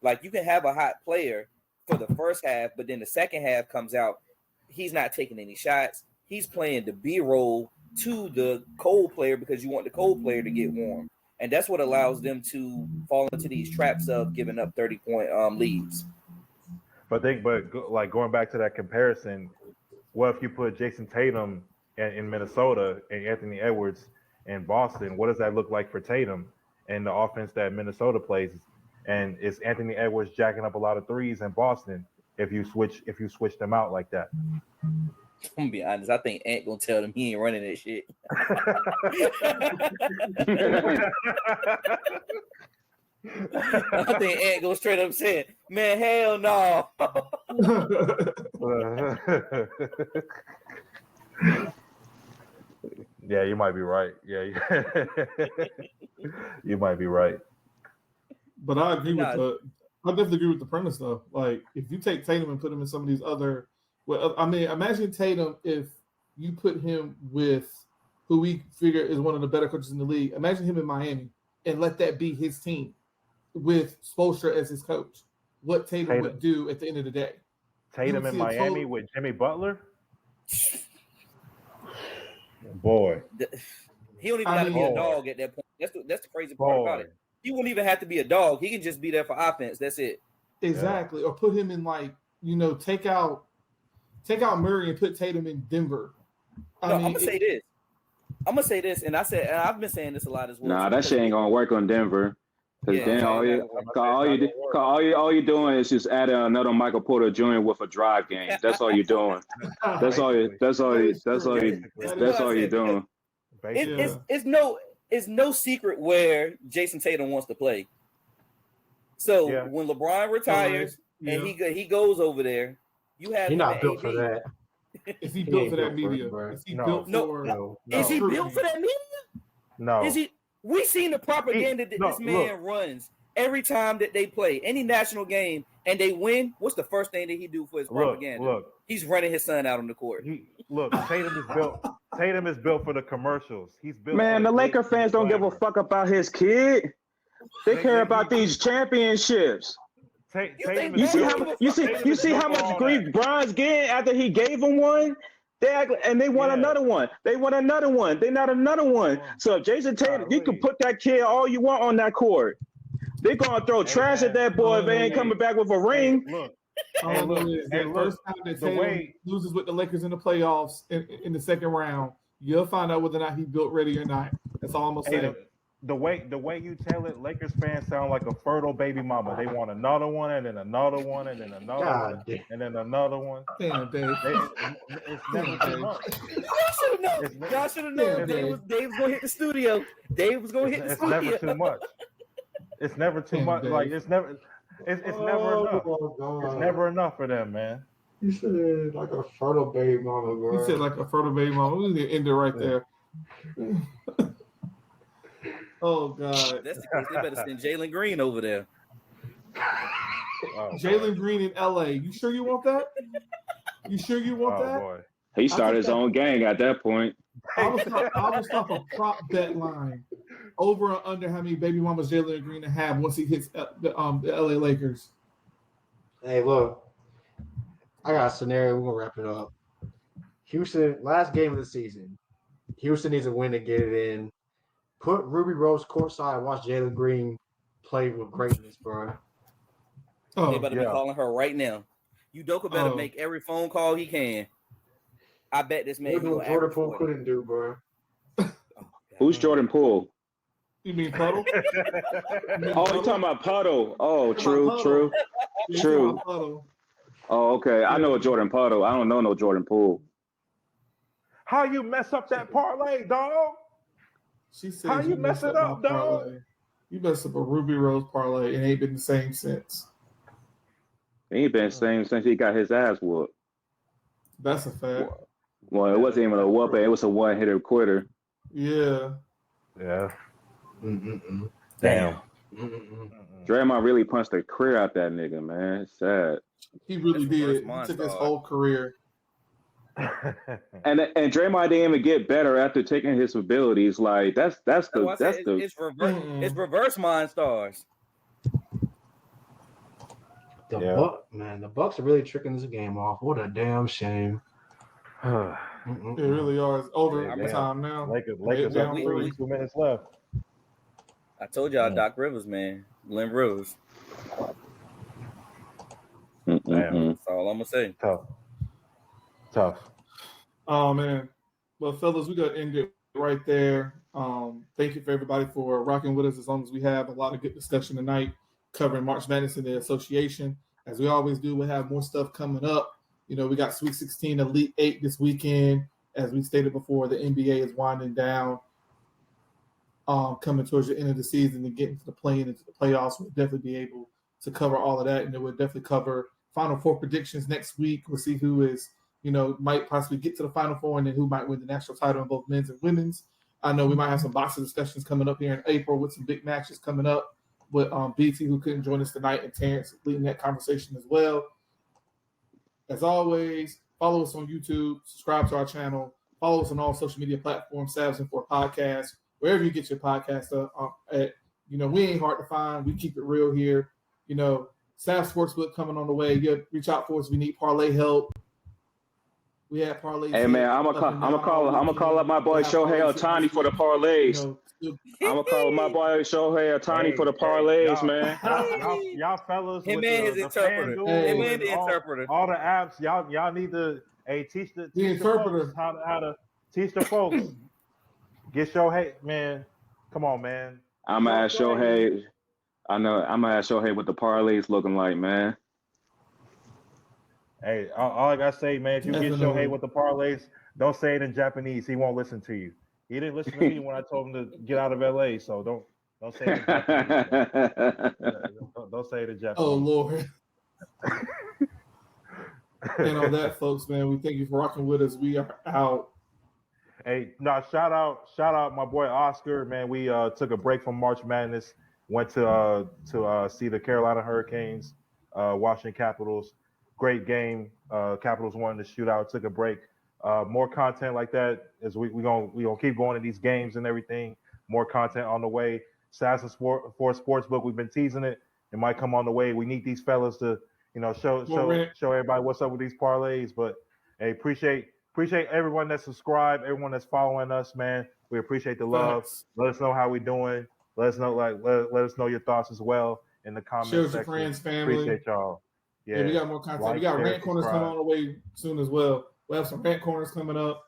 Like you can have a hot player for the first half, but then the second half comes out, he's not taking any shots. He's playing the B role to the cold player because you want the cold player to get warm. And that's what allows them to fall into these traps of giving up 30-point leads. But going back to that comparison, what if you put Jason Tatum in Minnesota and Anthony Edwards in Boston? What does that look like for Tatum and the offense that Minnesota plays? And is Anthony Edwards jacking up a lot of threes in Boston if you switch them out like that? I'm gonna be honest. I think Ant gonna tell them he ain't running that shit. I think Ant goes straight up saying, "Man, hell no." Yeah, you might be right. Yeah, you might be right. But I agree I definitely agree with the premise though. Like if you take Tatum and put him in some of these other. Well, I mean, imagine Tatum if you put him with who we figure is one of the better coaches in the league. Imagine him in Miami and let that be his team with Spoelstra as his coach. What Tatum would do at the end of the day. Tatum in Miami with Jimmy Butler? Boy. He don't even have to be a dog at that point. That's the crazy part about it. He wouldn't even have to be a dog. He can just be there for offense. That's it. Exactly. Yeah. Or put him in take out Murray and put Tatum in Denver. I'm gonna say this, and I've been saying this a lot as well. Nah, that shit ain't gonna work on Denver. Because then all you're doing is just adding another Michael Porter Jr. with a drive game. That's all you're doing. That's all you're doing. It's no secret where Jason Tatum wants to play. So when LeBron retires and he goes over there, you have He's him not built AD. for that. Is he built for that media? Is he built for? Is he built for that media? No. Is he? We seen the propaganda that this man runs every time that they play any national game and they win. What's the first thing that he do for his propaganda? He's running his son out on the court. Tatum is built. Tatum is built for the commercials. He's built. Man, the Laker fans don't give a fuck about his kid. They care about these championships. You see how much grief Bron's getting after he gave him one? They want another one. They want another one. They not another one. So if Jason Tatum, you can put that kid all you want on that court. They're gonna throw trash at that boy if they ain't coming back with a ring. First time that Tatum loses with the Lakers in the playoffs in the second round, you'll find out whether or not he's built ready or not. That's all I'm gonna say. The way you tell it, Lakers fans sound like a fertile baby mama. They want another one, and then another one, and then another one, and then another one. Damn, Dave. It's never too much. Y'all should have known. Dave was gonna hit the studio. Dave was gonna hit the studio. It's never too much. It's never too much. Like it's never enough. It's never enough for them, man. You said like a fertile baby mama, bro. You said like a fertile baby mama. We need to end it right there. Oh God! That's the case. They better send Jalen Green over there. Jalen Green in LA. You sure you want that? You sure you want that? Boy. He started his own gang at that point. I would stop a prop bet line over and under how many baby mamas Jalen Green to have once he hits the LA Lakers. Hey, look, I got a scenario. We're gonna wrap it up. Houston, last game of the season. Houston needs a win to get it in. Put Ruby Rose courtside and watch Jalen Green play with greatness, bro. They better be calling her right now. Udoka better make every phone call he can. I bet this man. What Jordan Poole couldn't do, bro. Who's Jordan Poole? You mean Puddle? You talking about Puddle? Oh, true. Oh, okay. I know a Jordan Puddle. I don't know no Jordan Poole. How you mess up that parlay, dog? She said, how you mess it up, dog? You messed up a Ruby Rose parlay and ain't been the same since. He ain't been the same since he got his ass whooped. That's a fact. Well, it wasn't even a whooping. It was a one-hitter quitter. Yeah. Yeah. Damn. Draymond really punched the career out that nigga, man. It's sad. He really did. He took his whole career. and Draymond didn't even get better after taking his abilities. Like it's reverse Monstars. The Bucks are really tricking this game off. What a damn shame. It really are. It's over time now. Lakers have 2 minutes left. I told y'all Doc Rivers, man. Glenn Rivers. That's all I'm gonna say. Tough. Oh man. Well, fellas, we gotta end it right there. Thank you for everybody for rocking with us as long as we have a lot of good discussion tonight covering March Madness and the association. As we always do, we'll have more stuff coming up. You know, we got Sweet 16 Elite 8 this weekend. As we stated before, the NBA is winding down. Coming towards the end of the season and getting to the play-in into the playoffs, we'll definitely be able to cover all of that. And then we'll definitely cover Final Four predictions next week. We'll see who is, might possibly get to the Final Four and then who might win the national title in both men's and women's. I know we might have some boxing discussions coming up here in April with some big matches coming up with BT, who couldn't join us tonight, and Terrence leading that conversation as well. As always, follow us on YouTube, subscribe to our channel, follow us on all social media platforms, Savs and Four Podcast, wherever you get your podcast at. We ain't hard to find. We keep it real here. Savs Sportsbook coming on the way. You reach out for us. We need parlay help. We have parlays. Hey man, I'm gonna call up my boy Shohei Ohtani for the parlays. I'm gonna call my boy Shohei Ohtani for the parlays, man. Y'all fellas, him and his interpreter. Him and the interpreter. All the apps, y'all need to teach the interpreter how to teach the folks. Get Shohei, man. Come on, man. I'm gonna ask Shohei. I'm gonna ask Shohei what the parlays looking like, man. Hey, all I gotta say, man, if you get Shohei with the parlays, don't say it in Japanese. He won't listen to you. He didn't listen to me when I told him to get out of LA. So don't say it to Jeff. Don't say it to Jeff. Oh Lord. And on that, folks, man, we thank you for rocking with us. We are out. Hey, no, shout out my boy Oscar, man. We took a break from March Madness, went to see the Carolina Hurricanes, Washington Capitals. Great game. Capitals won the shootout, took a break. More content like that as we gonna keep going to these games and everything. More content on the way. Sass for Sportsbook, we've been teasing it. It might come on the way. We need these fellas to, show everybody what's up with these parlays. But hey, appreciate everyone that subscribed, everyone that's following us, man. We appreciate the love. Thanks. Let us know how we doing. Let us know let us know your thoughts as well in the comments Share with section. your friends, family. Appreciate y'all. Yeah, we got more content. We got share, rant corners subscribe. coming on the way soon as well. We'll have some rant corners coming up.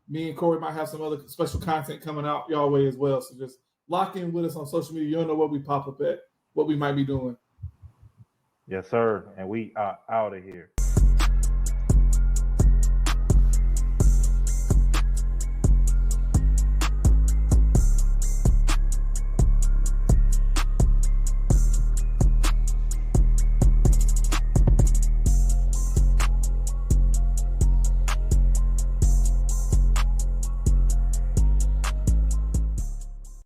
Me and Corey might have some other special content coming out y'all way as well. So just lock in with us on social media. You'll know what we pop up at, what we might be doing. Yes, sir. And we are out of here.